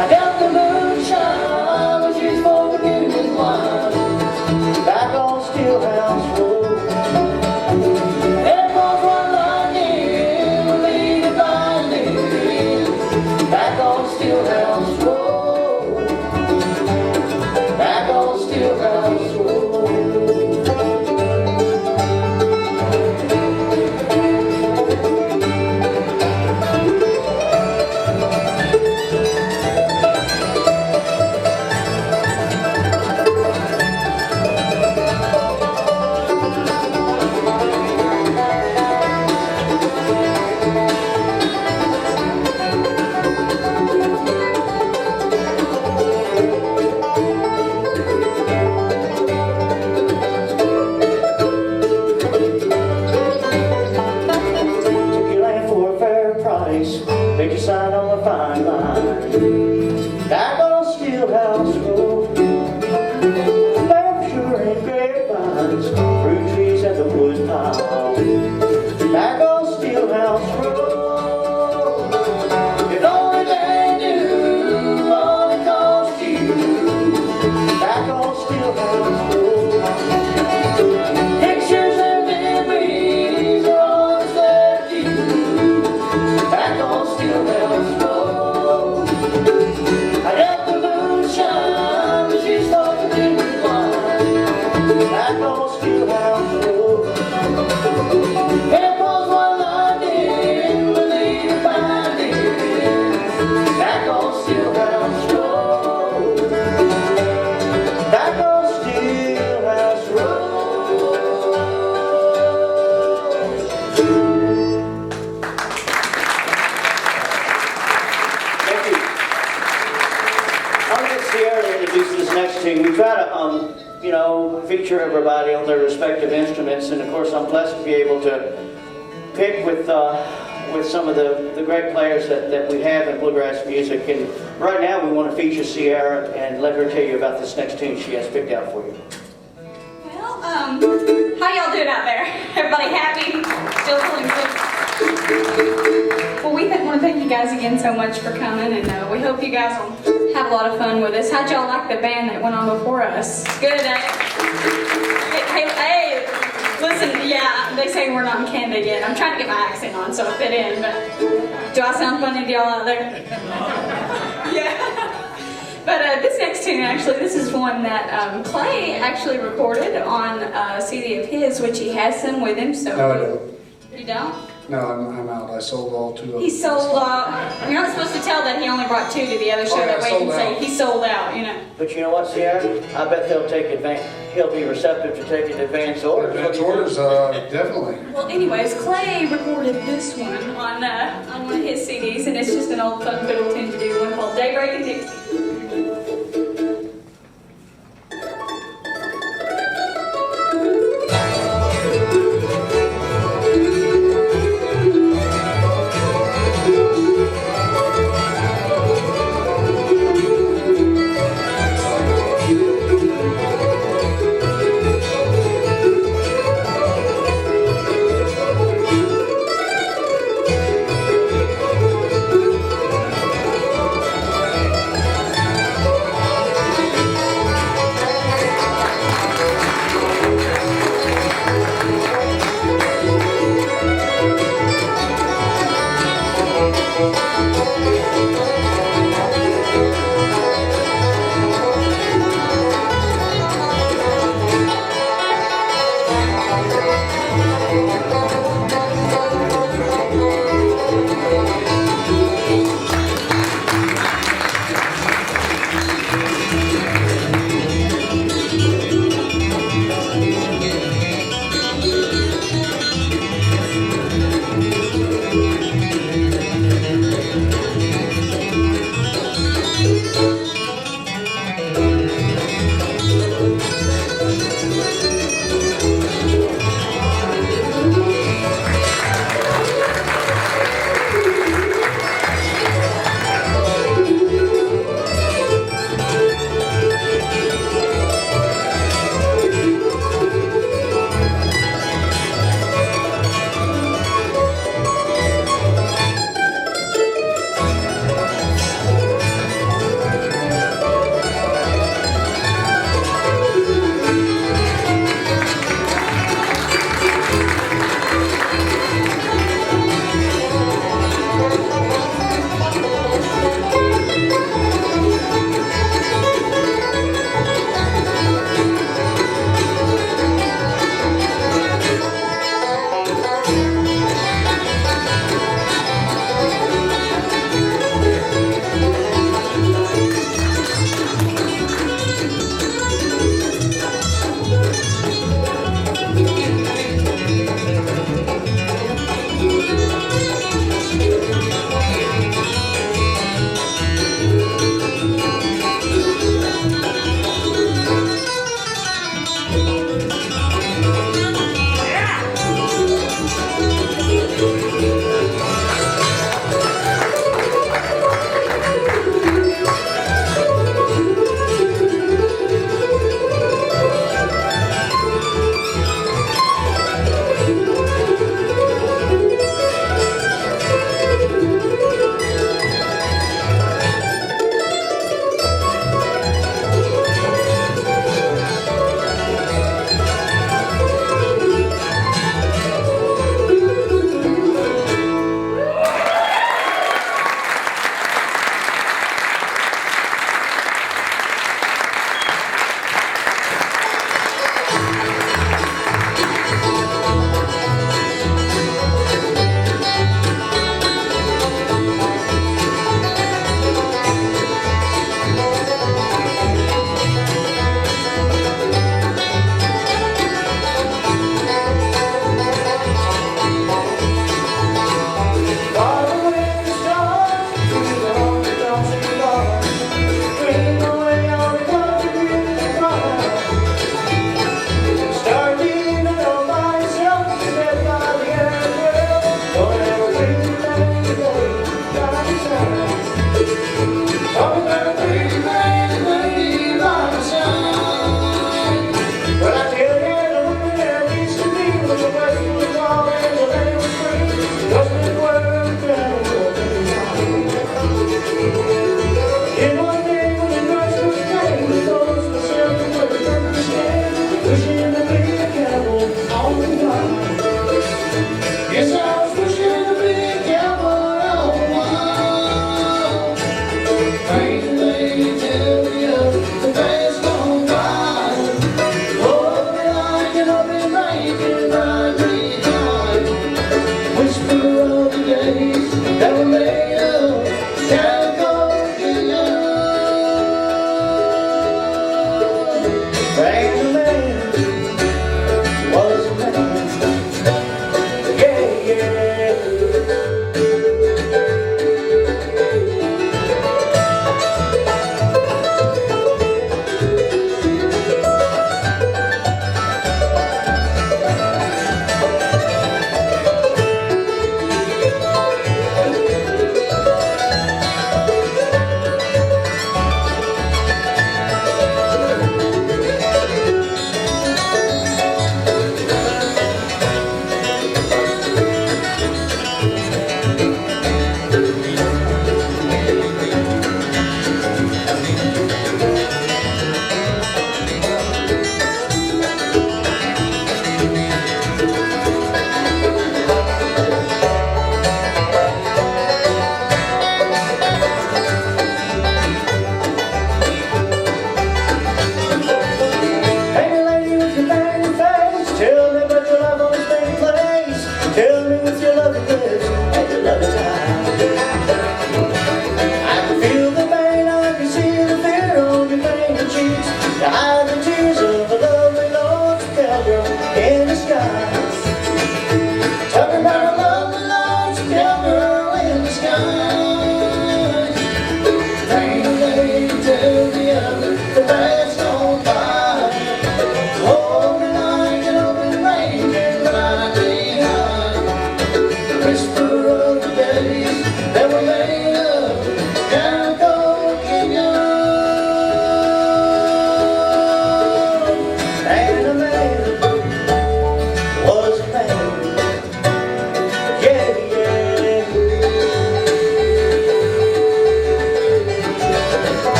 I doubt the moonshine was used for forgiving wine. Back on Stillhouse Road. There goes one lightning, leading blinding. Back on Stillhouse Road. Back on Stillhouse Road. Make you sign on the fine line. Back on Stillhouse Road. Berkshire and grapevines, fruit trees and the wood pile. Back on Stillhouse Road. If only they knew all it cost you. Back on Stillhouse Road. Pictures and memories are all that's left you. Back on Stillhouse Road. I doubt the moonshine was used for forgiving wine. Back on Stillhouse Road. There was one lightning, believe binding. Back on Stillhouse Road. Back on Stillhouse Road. Thank you. I'll get Sierra to introduce this next tune. We try to, feature everybody on their respective instruments, and of course, I'm blessed to be able to pick with some of the great players that we have in bluegrass music. And right now, we want to feature Sierra and let her tell you about this next tune she has picked out for you. Well, how y'all doing out there? Everybody happy? Still feeling good? Well, we want to thank you guys again so much for coming, and we hope you guys will have a lot of fun with us. How'd y'all like the band that went on before us? Good, eh? Hey, listen, yeah, they say we're not in Canada yet. I'm trying to get my accent on so I fit in, but do I sound funny to y'all out there? Yeah. But this next tune, actually, this is one that Clay actually recorded on a CD of his, which he has some with him. So No, I don't. You don't? No, I'm out. I sold all 2 of them. He sold out. You're not supposed to tell that he only brought 2 to the other show. Oh, yeah, that way you can sold say out. he sold out, But you know what, Sierra? I bet he'll be receptive to taking advance orders. Advance orders, definitely. Well, anyways, Clay recorded this one on one of his CDs, and it's just an old fun fiddle tune to do, one called Daybreak and Dixie.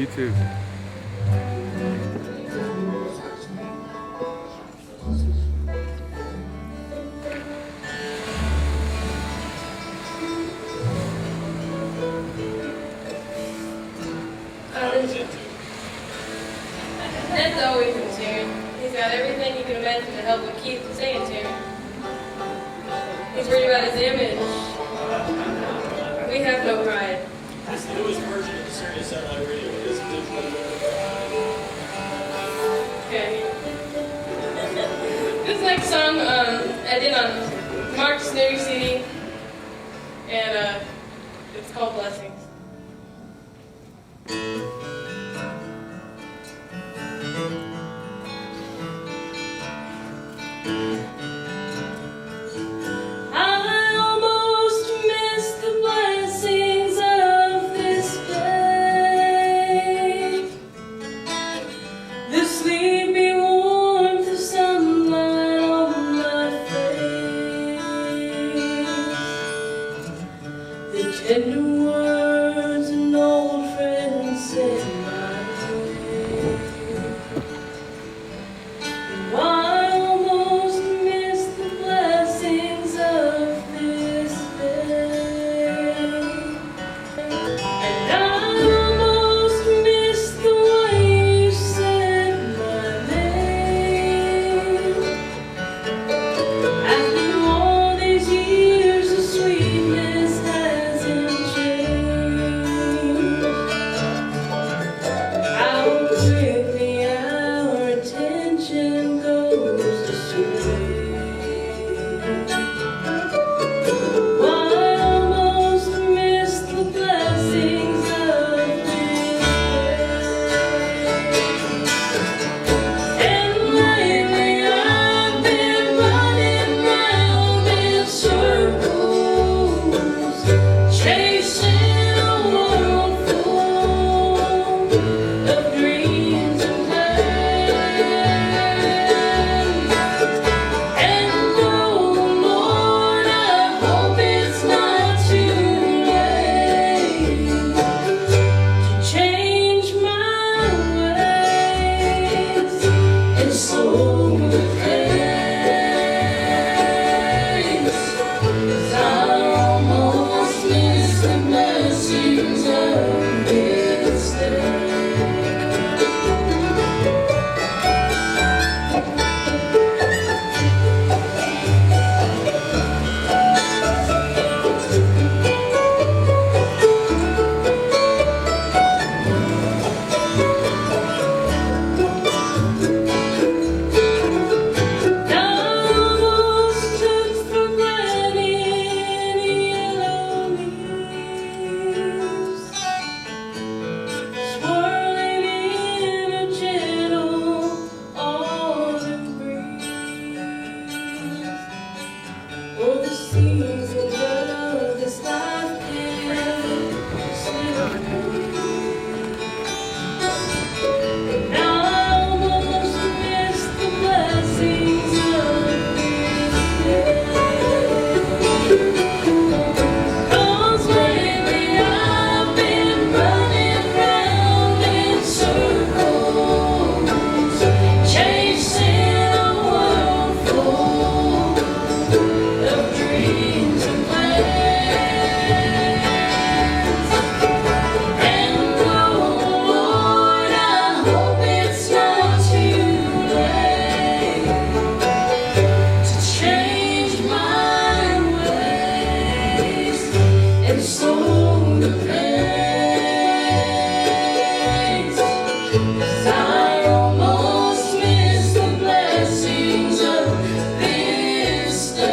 You too. Ned's always been singing. He's got everything you can imagine to help with Keith singing to him. He's worried about his image. We have no pride. That's the newest version of the Serious Satellite Radio. This Okay. This next song I did on Mark's new CD, and it's called Blessings. I almost missed the blessings of this day. The sleepy warmth of sunlight on my face. The tender words an old friend said my way. I almost missed the blessings of this day. And I almost missed the way you said my name. After all these years, the sweetness hasn't changed. How quickly our attention goes astray. I almost missed the blessings of this day. And lately I've been running round in circles, chasing a world full of dreams and plans. And oh Lord, I hope it's not too late to change my ways and so praise. 'Cause I almost missed the blessings of this day. I almost took for granted yellow leaves, swirling in a gentle autumn breeze. Oh, the seasons of this life can slip away. Now I almost missed the blessings of this day. 'Cause lately I've been running round in circles, chasing a world full of dreams and plans. And oh Lord, I hope it's not too late to change my ways and so to praise. 'Cause I almost missed the blessings of this day.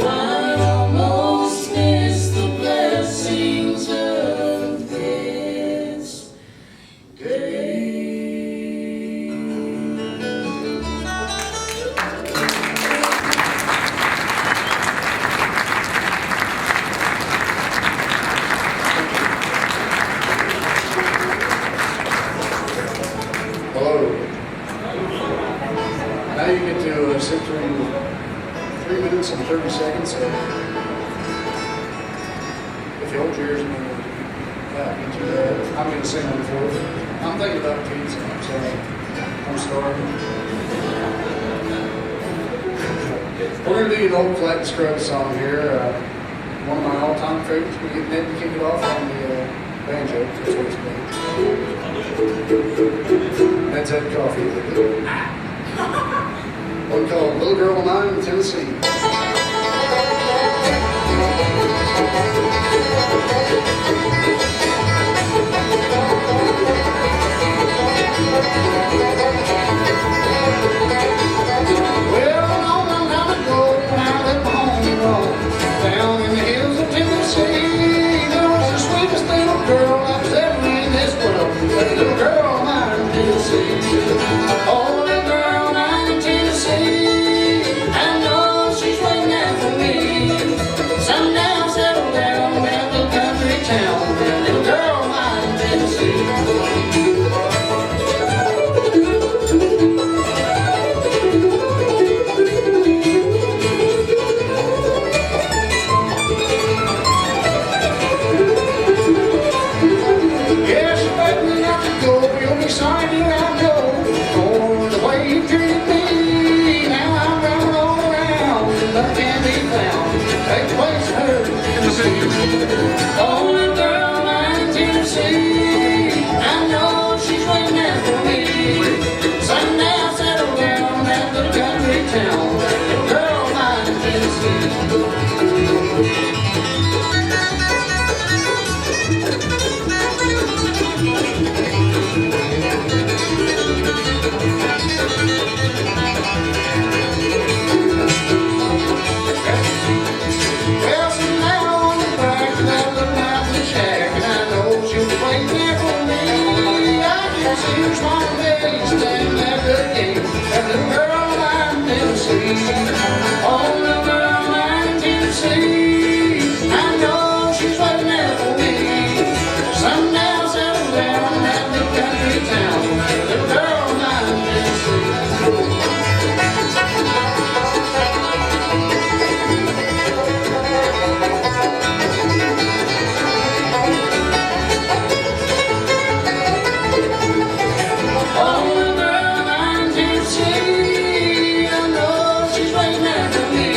I almost missed the blessings of this day. Hello. Now you get to sit through 3 minutes and 30 seconds. If you hold your ears, I'm going to sing one for you. I'm thinking about pizza. I'm sorry. I'm starving. We're going to do an old Flat and Scrub song here. One of my all-time favorites. We get Ned to kick it off on the banjo. That's what it's playing. Ned's had coffee. One called Little Girl of Mine in Tennessee. Well, long, long time ago, when I left my home and roam down in the hills of Tennessee, there was the sweetest little girl I was ever in this world. That little girl of mine in Tennessee. Oh, little girl of mine in Tennessee, I know she's waiting there for me. Sundown, settle down, that little country town. That little girl of mine in Tennessee. Sorry, I know, for the way you treated me. Now I'm running all around, but can't be found. Take place her in the sea. Oh, little girl, mine in Tennessee, I know she's waiting there for me. Sundown, settle down, that little country town. Little girl, mine in Tennessee. Well, so now on the back of that little mountain shack, and I know she'll be waiting there for me. I can see her small face standing at the gate. That little girl of mine in Tennessee. Oh, little girl of mine in Tennessee, I know she's waiting there for me. Sundown, settle down, that little country town. Little girl of mine in Tennessee. Oh, little girl of mine in Tennessee, I know she's waiting there for me.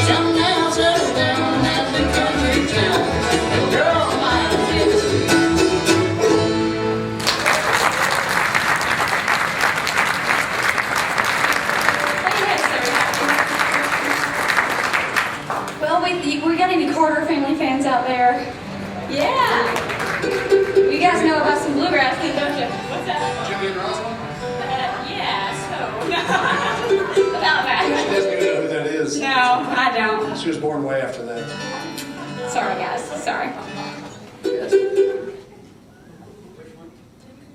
Sundown, settle down, that little country town. Little girl of mine in Tennessee. Well, we got any Carter family fans out there? Yeah. You guys know about some bluegrass, then, don't you? What's that? Jimmy and Roswell? Yeah, so. About She that. doesn't even know who that is. No, I don't. She was born way after that. Sorry, guys. Sorry.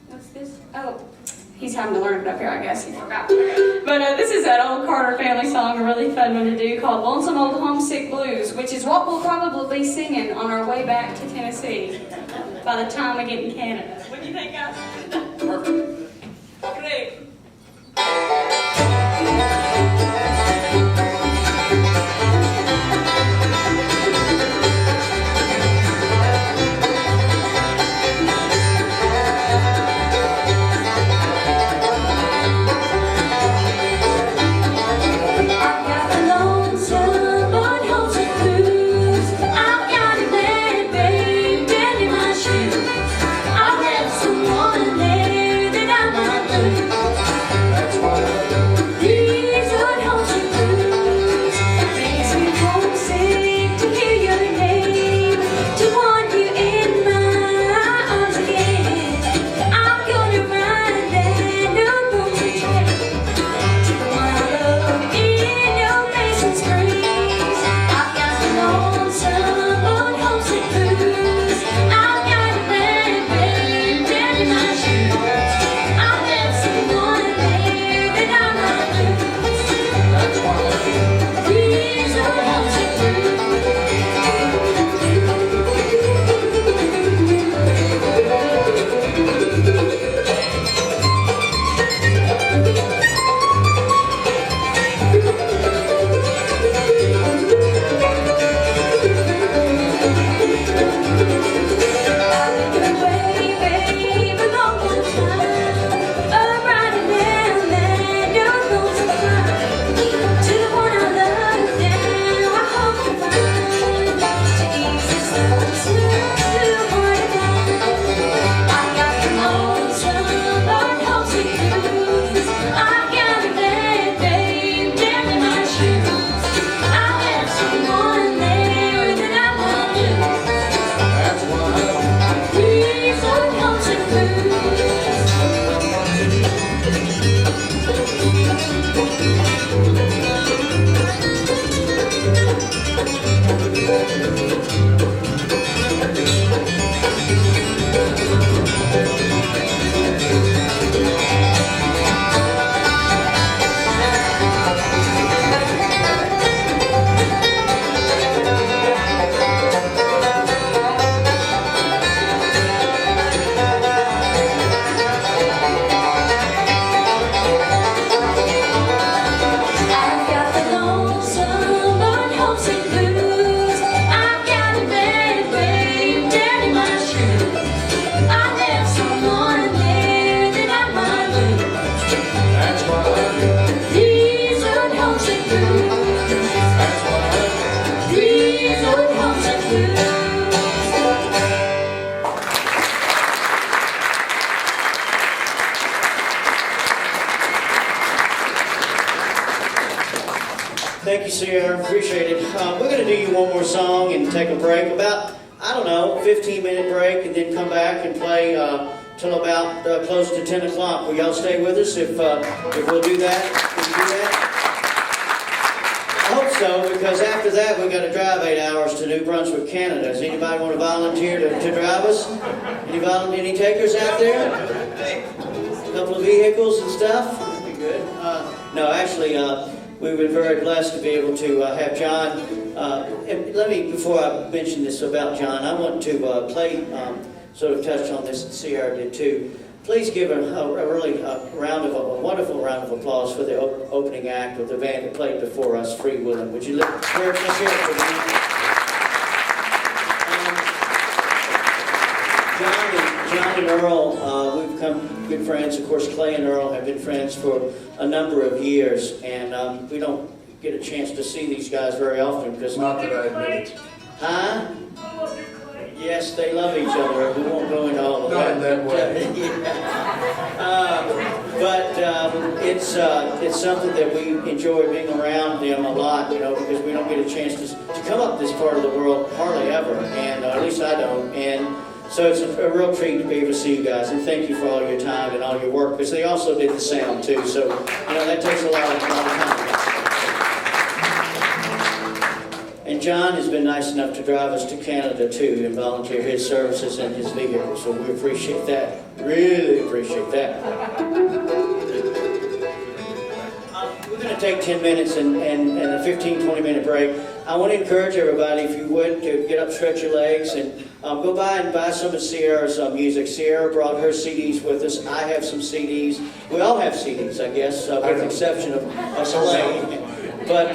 What's this? Oh, he's having to learn it up here, I guess. He forgot. But this is that old Carter family song, a really fun one to do, called Lonesome Old Homesick Blues, which is what we'll probably be singing on our way back to Tennessee by the time we get in Canada. What do you think, guys? Perfect. Great. I've got the lonesome old homesick blues. I've got a bad babe in my shoes. I met someone there that I've got the lonesome but homesick blues. I've got a bad way down in my shoe. I left someone there that I might lose. That's what I do. These old homesick blues. That's what I do. These old homesick blues. Thank you, Sierra. Appreciate it. We're going to do you one more song and take a break. About, I don't know, 15-minute break, and then come back and play till about close to 10 o'clock. Will y'all stay with us if we'll do that? Can you do that? I hope so, because after that we've got to drive 8 hours to New Brunswick, Canada. Does anybody want to volunteer to drive us? Any takers out there? A couple of vehicles and stuff? That'd be good. No, actually, we've been very blessed to be able to have John. And let me, before I mention this about John, I want to play, sort of touch on this, and Sierra did too. Please give a wonderful round of applause for the opening act of the band that played before us, Wheelin. Would you let's hear it for them? John and Earl, we've become good friends. Of course, Clay and Earl have been friends for a number of years, and we don't get a chance to see these guys very often because. Not that I admit it. Huh? Yes, they love each other. We won't go into all of Not that. in that way. But it's something that we enjoy being around them a lot, you know, because we don't get a chance to come up this part of the world hardly ever, and at least I don't. And so it's a real treat to be able to see you guys, and thank you for all your time and all your work, because they also did the sound too. So you know that takes a lot of time. And John has been nice enough to drive us to Canada too and volunteer his services and his vehicle. So we appreciate that. Really appreciate that. We're going to take 10 minutes and a 15-20 minute break. I want to encourage everybody, if you would, to get up, stretch your legs, and go by and buy some of Sierra's music. Sierra brought her CDs with us. I have some CDs. We all have CDs, I guess, with the exception of Slade. But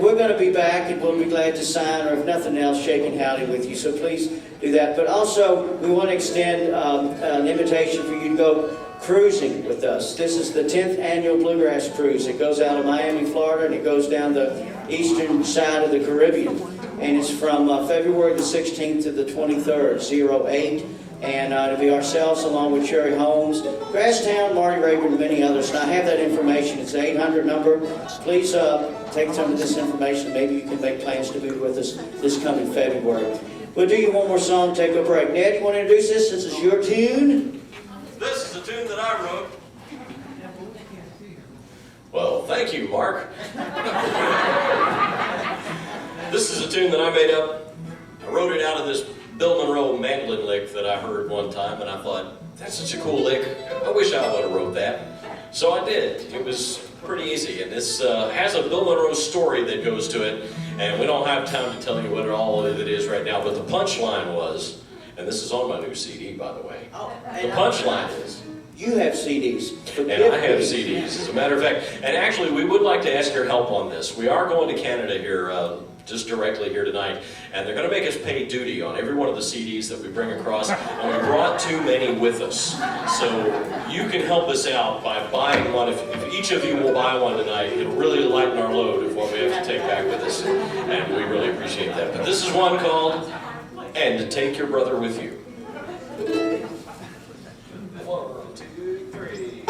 we're going to be back, and we'll be glad to sign, or if nothing else, shake and howdy with you. So please do that. But also, we want to extend an invitation for you to go cruising with us. This is the 10th annual Bluegrass Cruise. It goes out of Miami, Florida, and it goes down the eastern side of the Caribbean. And it's from February the 16th to the 23rd, 08. And it'll be ourselves along with Sherry Holmes, Grasstown, Marty Raven, and many others. And I have that information. It's the 800 number. Please take some of this information. Maybe you can make plans to be with us this coming February. We'll do you one more song, take a break. Dad, you want to introduce this? This is your tune. This is a tune that I wrote. Well, thank you, Mark. This is a tune that I made up. I wrote it out of this Bill Monroe mandolin lick that I heard one time, and I thought, that's such a cool lick. I wish I would have wrote that. So I did. It was pretty easy, and this has a Bill Monroe story that goes to it, and we don't have time to tell you what all of it is right now, but the punchline was, and this is on my new CD, by the way. The punchline is, You have CDs. and I have CDs, as a matter of fact. And actually, we would like to ask your help on this. We are going to Canada here, just directly here tonight, and they're going to make us pay duty on every one of the CDs that we bring across, and we brought too many with us. So you can help us out by buying one. If each of you will buy one tonight, it'll really lighten our load of what we have to take back with us, and we really appreciate that. But this is one called, And Take Your Brother With You. 1, 2, 3.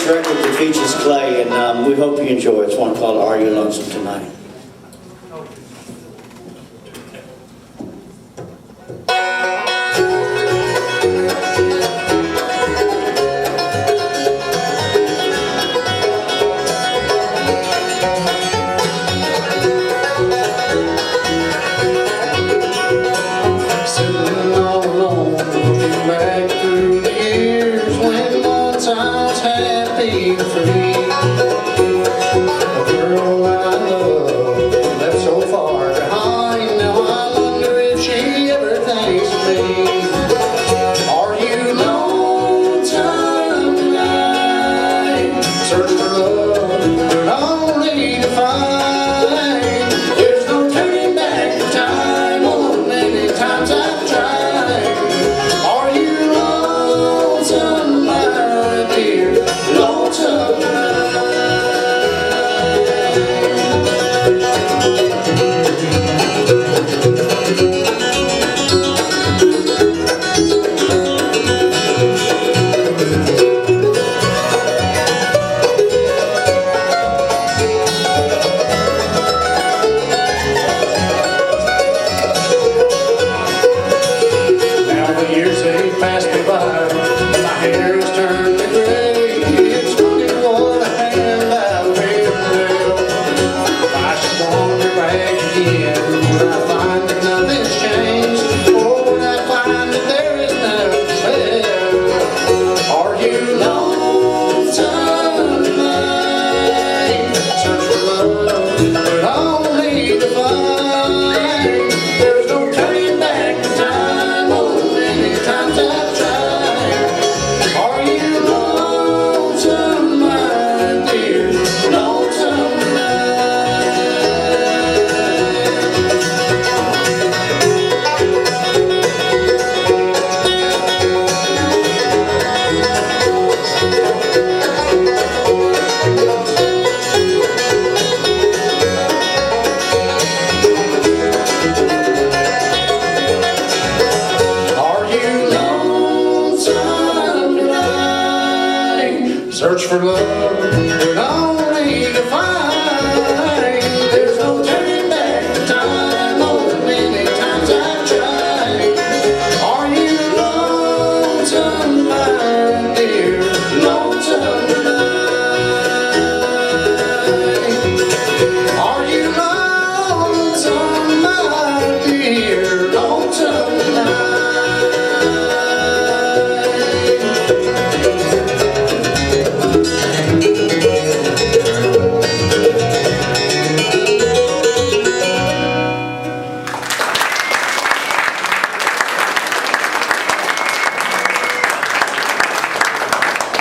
record that features Clay, and we hope you enjoy it. It's one called Are You Lonesome Tonight? Sitting all alone, looking back through the years when once I was happy and free. A girl that I love left so far behind. Now I wonder if she ever thinks of me. Are you lonesome tonight? Search for love, but only to find there's no turning back the time. Oh, many times I've tried. Are you lonesome, my dear? Lonesome tonight? Now the years they passed me by, my hair has turned to gray. It's funny what a hand I've been dealt. I should wander back again when I find that nothing's changed. Oh, when I find that there is nothing left. Are you lonesome tonight? Search for love, but only to find there's no turning back the time. Oh, many times I've tried. Are you lonesome, my dear? Lonesome tonight? Are you lonesome tonight? Search for love, but only to find there's no turning back the time. Oh, many times I've tried. Are you lonesome, my dear? Lonesome tonight? Are you lonesome, my dear? Lonesome tonight?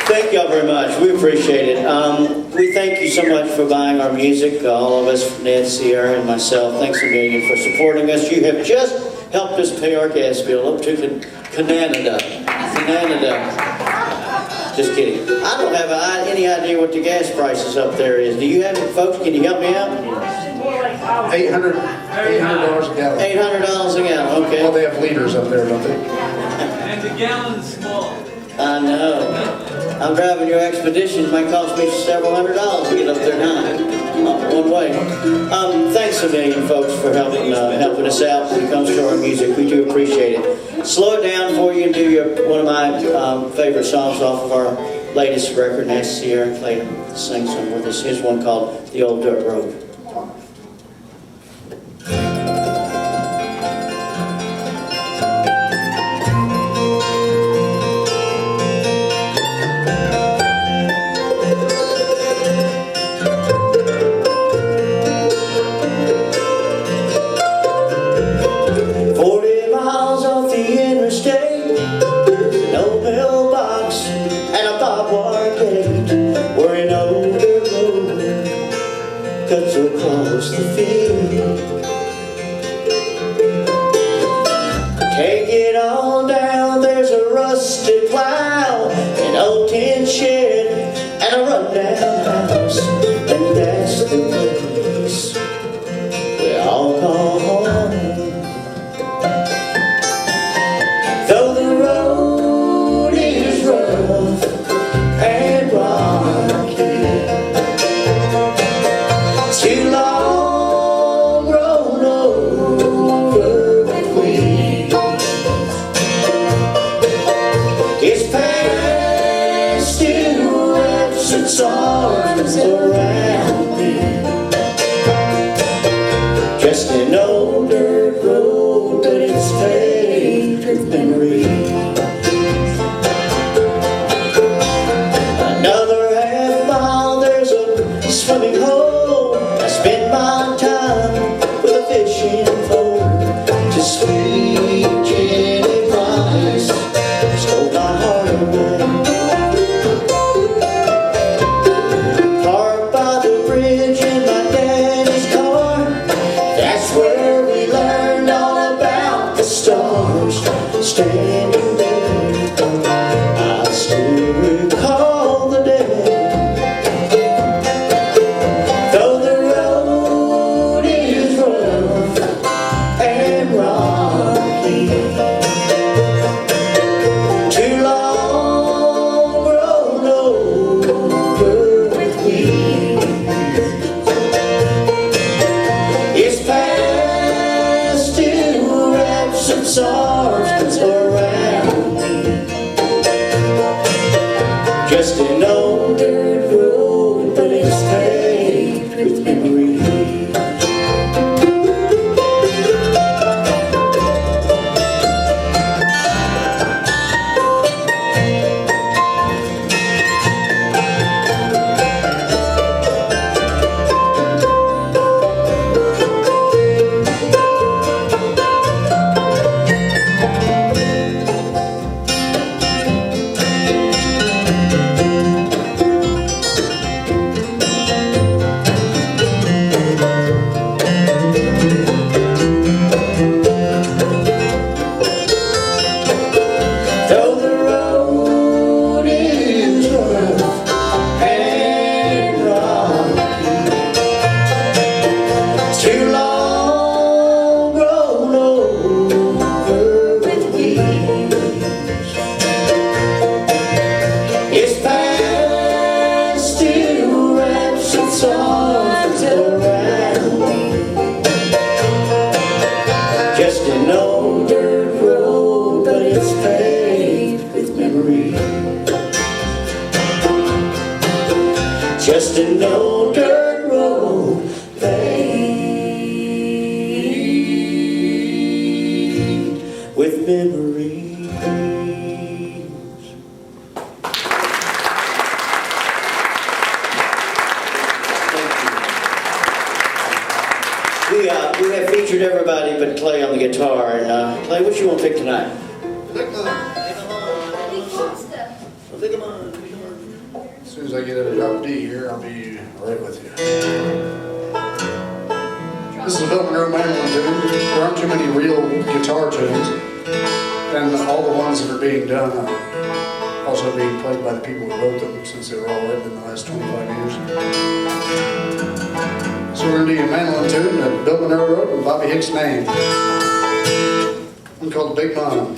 Thank y'all very much. We appreciate it. We thank you so much for buying our music. All of us, Ned, Sierra, and myself, thanks a million for supporting us. You have just helped us pay our gas bill up to Canada. Just kidding. I don't have any idea what the gas prices up there is. Do you have it, folks? Can you help me out? $800 a gallon. $800 a gallon, okay. Well, they have liters up there, don't they? And the gallon's small. I know. I'm driving your expedition. It might cost me several $100s to get up there now. One way. Thanks a million, folks, for helping us out when it comes to our music. We do appreciate it. Slow it down for you and do one of my favorite songs off of our latest record, and ask Sierra and Clay to sing some with us. Here's one called The Old Dirt Road. 40 miles off the interstate, an old mailbox and a barbed wire gate, where an old dirt road cuts across the field. Take it on down, there's a rusted plow, an old tin shed, and a rundown house, and that's the place we all call home. Though the road is rough and broad, Just an old dirt road, but it's paved with memory. Another half mile, there's a swimming hole. I spend my time with a fishing pole. Just sweet Jenny Price stole my heart away. Parked by the bridge in my daddy's car, that's where we learned all about the stars. Standing there, I still recall the day. Though the road is rough and rocky, too long grown over with weeds, it's past to wraps its arms around me. Just an old dirt road, but it's paved with memory. Though the road is rough and rocky, too long grown over with weeds, it's past to wraps its arms around me. Just an old dirt road, but it's paved with memory. Just an old dirt road, paved with memories. We have featured everybody but Clay on the guitar. And Clay, what you want to pick tonight? As soon as I get a drop D here, I'll be right with you. This is a Bill Monroe mandolin tune. There aren't too many real guitar tunes, and all the ones that are being done are also being played by the people who wrote them, since they were all written in the last 25 years. So we're going to do a mandolin tune that Bill Monroe wrote with Bobby Hicks' name. One called The Big Mom.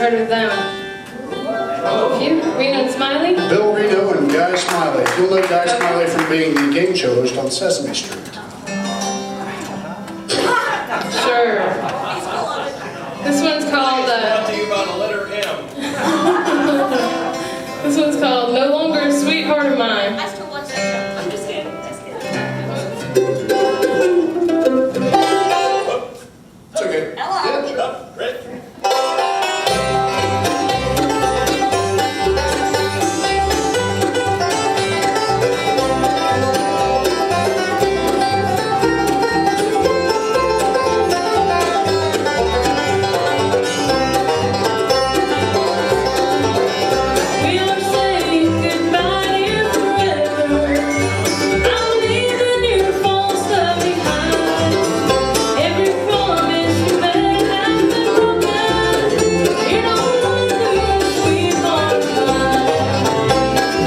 heard of them. You? Reno and Smiley? Bill Reno and Guy Smiley. You'll know Guy Smiley from being the game show host on Sesame Street. Sure. This one's called, Brought to you by the letter M. this one's called No Longer a Sweetheart of Mine. I still watch that show. I'm just kidding. Just kidding. It's okay. Hello. Yeah. Up, ready? We are saying goodbye to forever. I'm leaving your false love behind. Every promise you made has been broken. You're no longer a sweetheart of mine.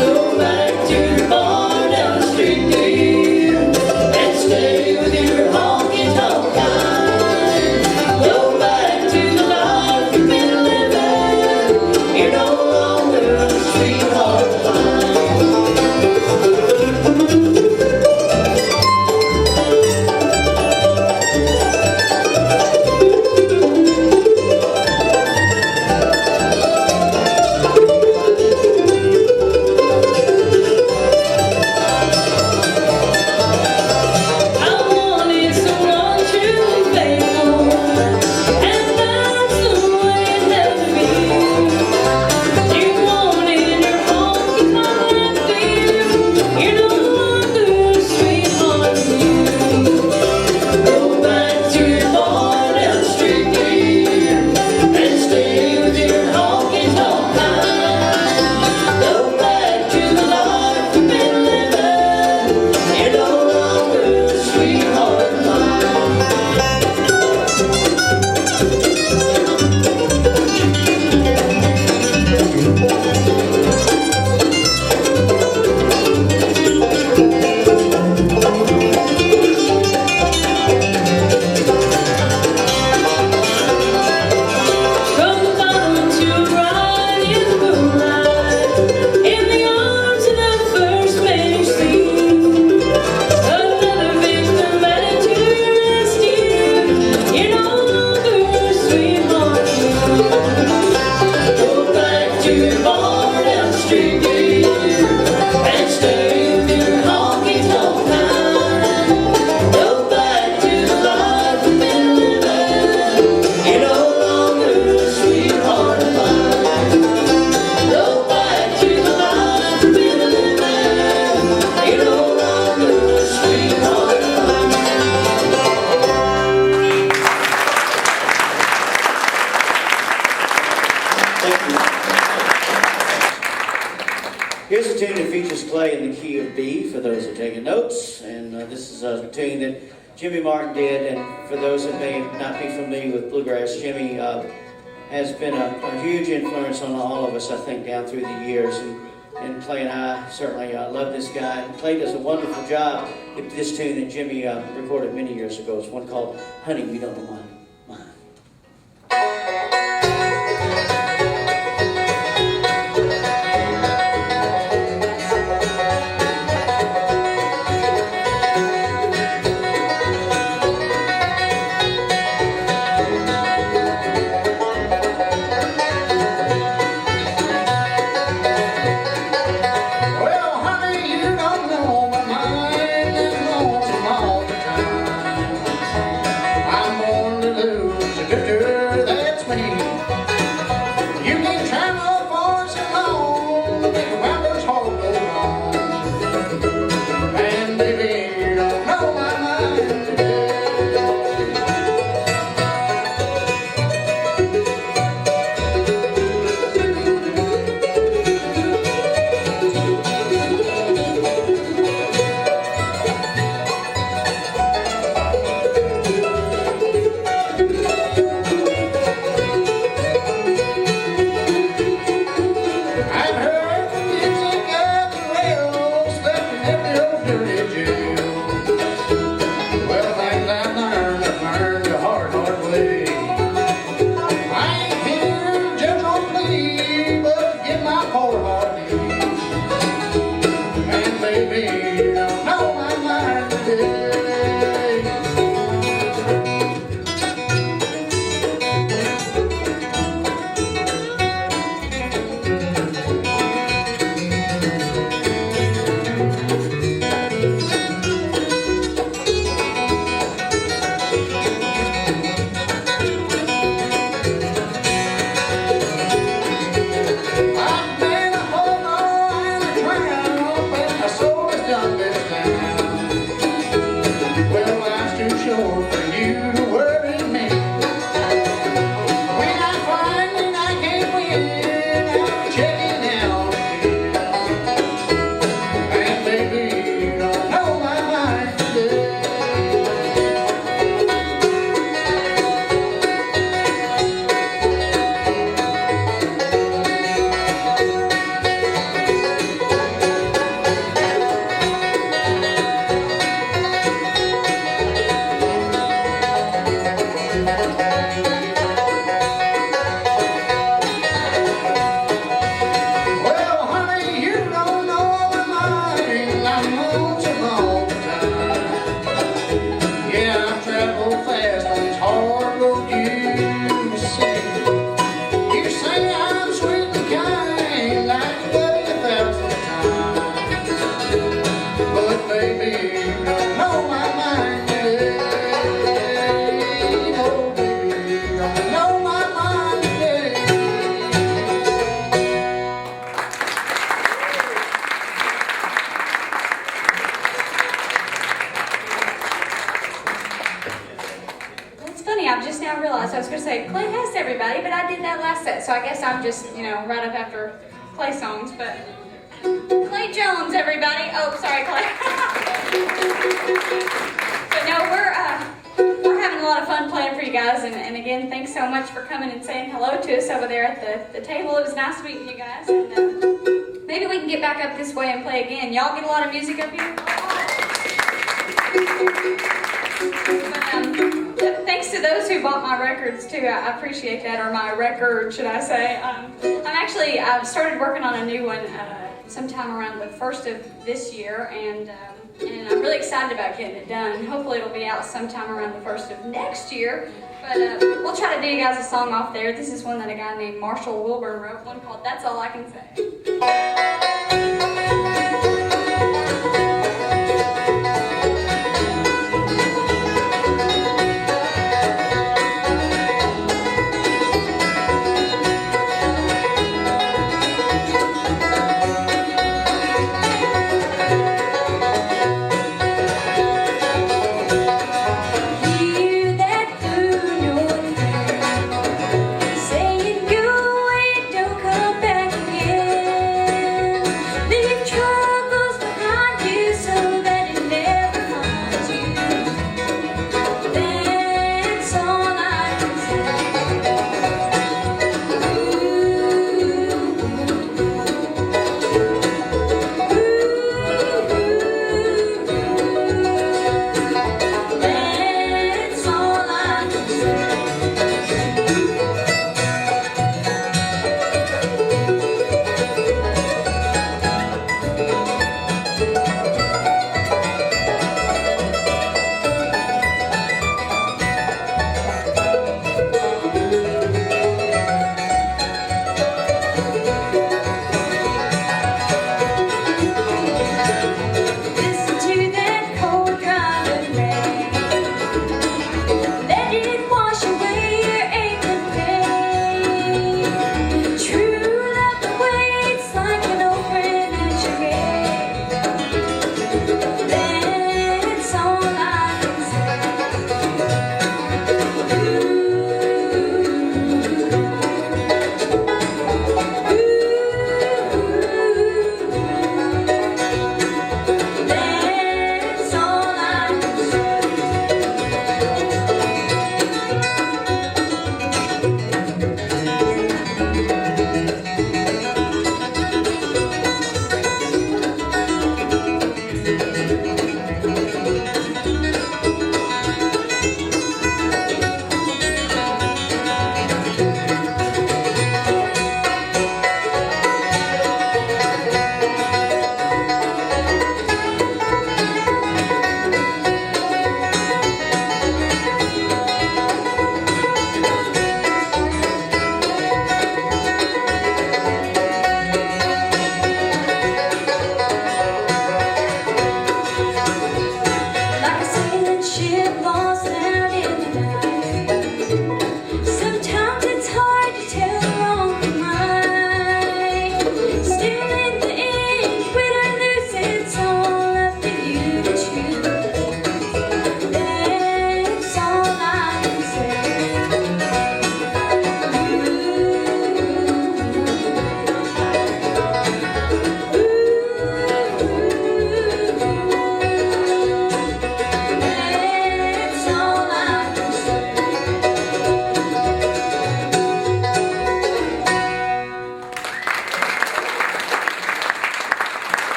Go back to the bar down the street, dear, and stay with your honky tonk kind. Go back to the life you've been living. You're no longer a sweetheart of mine. I wanted someone true and faithful, and that's the way it had to be. You wanted your honky tonk dear. You're no longer a sweetheart of me. Go back to your bar down the street, dear, and stay with your honky tonk kind. Go back to the life you've been living. You're no longer a sweetheart of mine. From the bottom to right in the moonlight, in the arms of the first man you see, another victim added to your rescue. You're no longer a sweetheart of mine. Go back to your bar down the street, dear, and stay with your honky tonk kind. Go back to the life you've been living. You're no longer a sweetheart of mine. Go back to the life you've been living. You're no longer a sweetheart of mine. Thank you. Here's a tune that features Clay in the key of B, for those who are taking notes. And this is a tune that Jimmy Martin did. And for those that may not be familiar with bluegrass, Jimmy has been a huge influence on all of us, I think, down through the years. And Clay and I certainly love this guy. And Clay does a wonderful job with this tune that Jimmy recorded many years ago. It's one called Honey, We Don't Know Mine. Well, honey, you don't know my mind is lonesome all the time. I'm born to realized I was going to say Clay has everybody, but I did that last set, so I guess I'm just, right up after Clay songs, but Clay Jones, everybody. Oh, sorry, Clay. But no, we're having a lot of fun playing for you guys, and again, thanks so much for coming and saying hello to us over there at the table. It was nice meeting you guys, and maybe we can get back up this way and play again. Y'all get a lot of music up here? But, thanks to those who bought my records too. I appreciate that, or my record, should I say. I've started working on a new one sometime around the 1st of this year, and I'm really excited about getting it done. Hopefully it'll be out sometime around the 1st of next year. But we'll try to do you guys a song off there. This is one that a guy named Marshall Wilburn wrote, one called That's All I Can Say.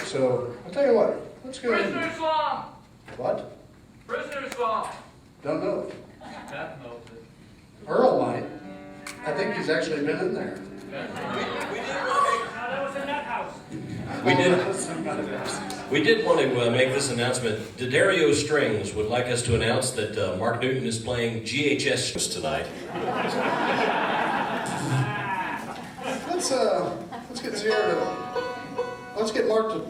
So I'll tell you what, let's go ahead. Prisoner's Law. What? Prisoner's Law. Don't know it. That knows it. Earl might. I think he's actually been in there. Now that was in that house. We did want to make this announcement. D'Addario Strings would like us to announce that Mark Newton is playing GHS tonight. Let's get Sierra to, let's get Mark to.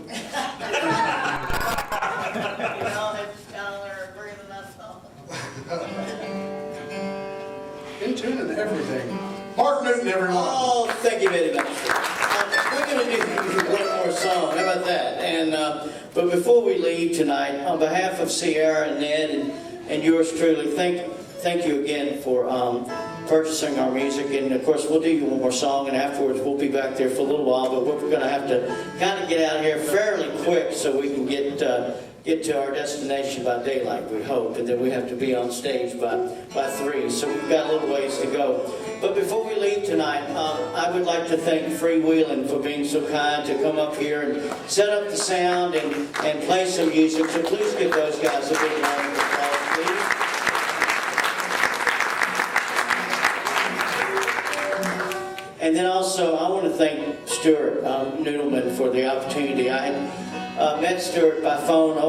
In tune and everything. Mark Newton, everyone. Oh, thank you very much. We're going to do one more song. How about that? And But before we leave tonight, on behalf of Sierra and Ned and yours truly, thank you again for purchasing our music. And of course, we'll do you one more song, and afterwards we'll be back there for a little while. But we're going to have to kind of get out of here fairly quick so we can get to our destination by daylight, we hope. And then we have to be on stage by 3. So we've got a little ways to go. But before we leave tonight, I would like to thank Wheelin for being so kind to come up here and set up the sound and play some music. So please give those guys a big round of applause, please. And then also, I want to thank Stuart Noodleman for the opportunity. I had met Stuart by phone,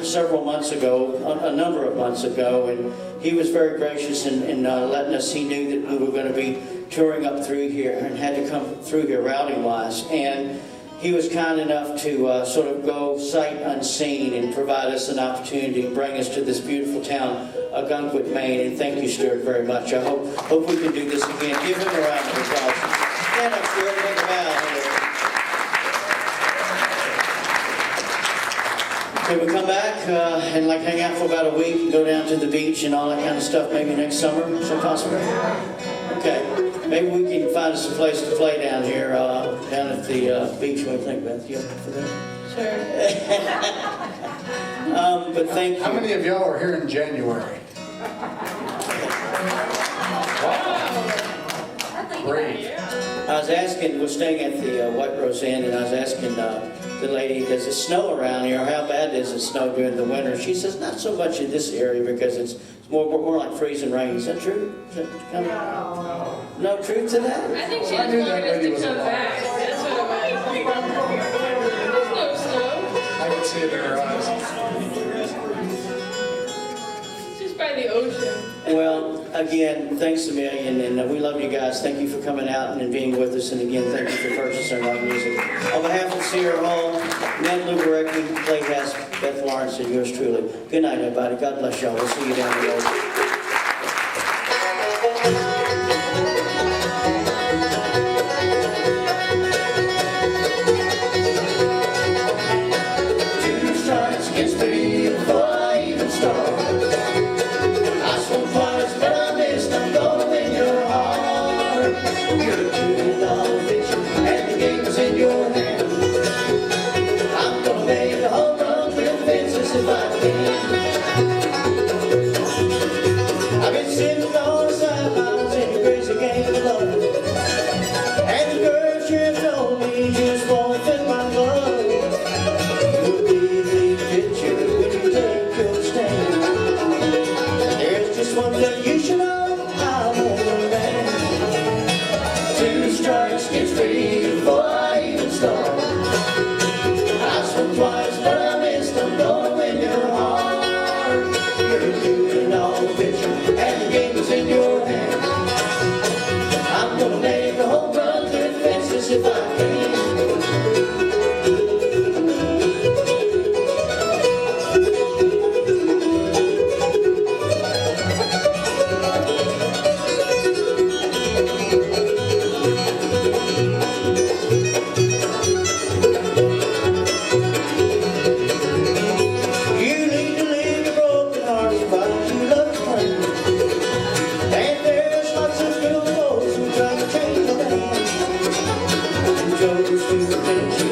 several months ago, a number of months ago, and he was very gracious in letting us. He knew that we were going to be touring up through here and had to come through here routing-wise, and he was kind enough to sort of go sight unseen and provide us an opportunity to bring us to this beautiful town, Ogunquit, Maine. And thank you, Stuart, very much. I hope we can do this again. Give him a round of applause. Stand up, Stuart, make a bow. Okay, we come back and like hang out for about a week and go down to the beach and all that kind of stuff maybe next summer. Is that possible? Okay. Maybe we can find us a place to play down here, down at the beach. What do you think, Beth? You up for that? Sure. But thank you. How many of y'all were here in January? Great. I was asking, we're staying at the White Rose Inn, and I was asking the lady, does it snow around here? How bad does it snow during the winter? She says, not so much in this area because it's more like freezing rain. Is that true? Is that kind of, no truth to that? I think she just wanted us to come back. That's what it was. There's no snow. I can see it in her eyes. It's just by the ocean. Well, again, thanks a million, and we love you guys. Thank you for coming out and being with us, and again, thank you for purchasing our music. On behalf of Sierra Hall, Ned Luberecki, Playhouse, Beth Lawrence, and yours truly. Good night, everybody. God bless y'all. We'll see you down the road. I've been sitting on the sidelines in a crazy game of love, and the girl she told me just won't fit my glove. You'll be the picture when you take your stand. There's just one thing you should know, I won't man. 2 strikes gets me before I even start. I swung twice, but I missed. I'm gonna win your heart. You're doing all the pitching, and the game is in your hands. I'm gonna make a home run through the fences if I can. Goes to the bench.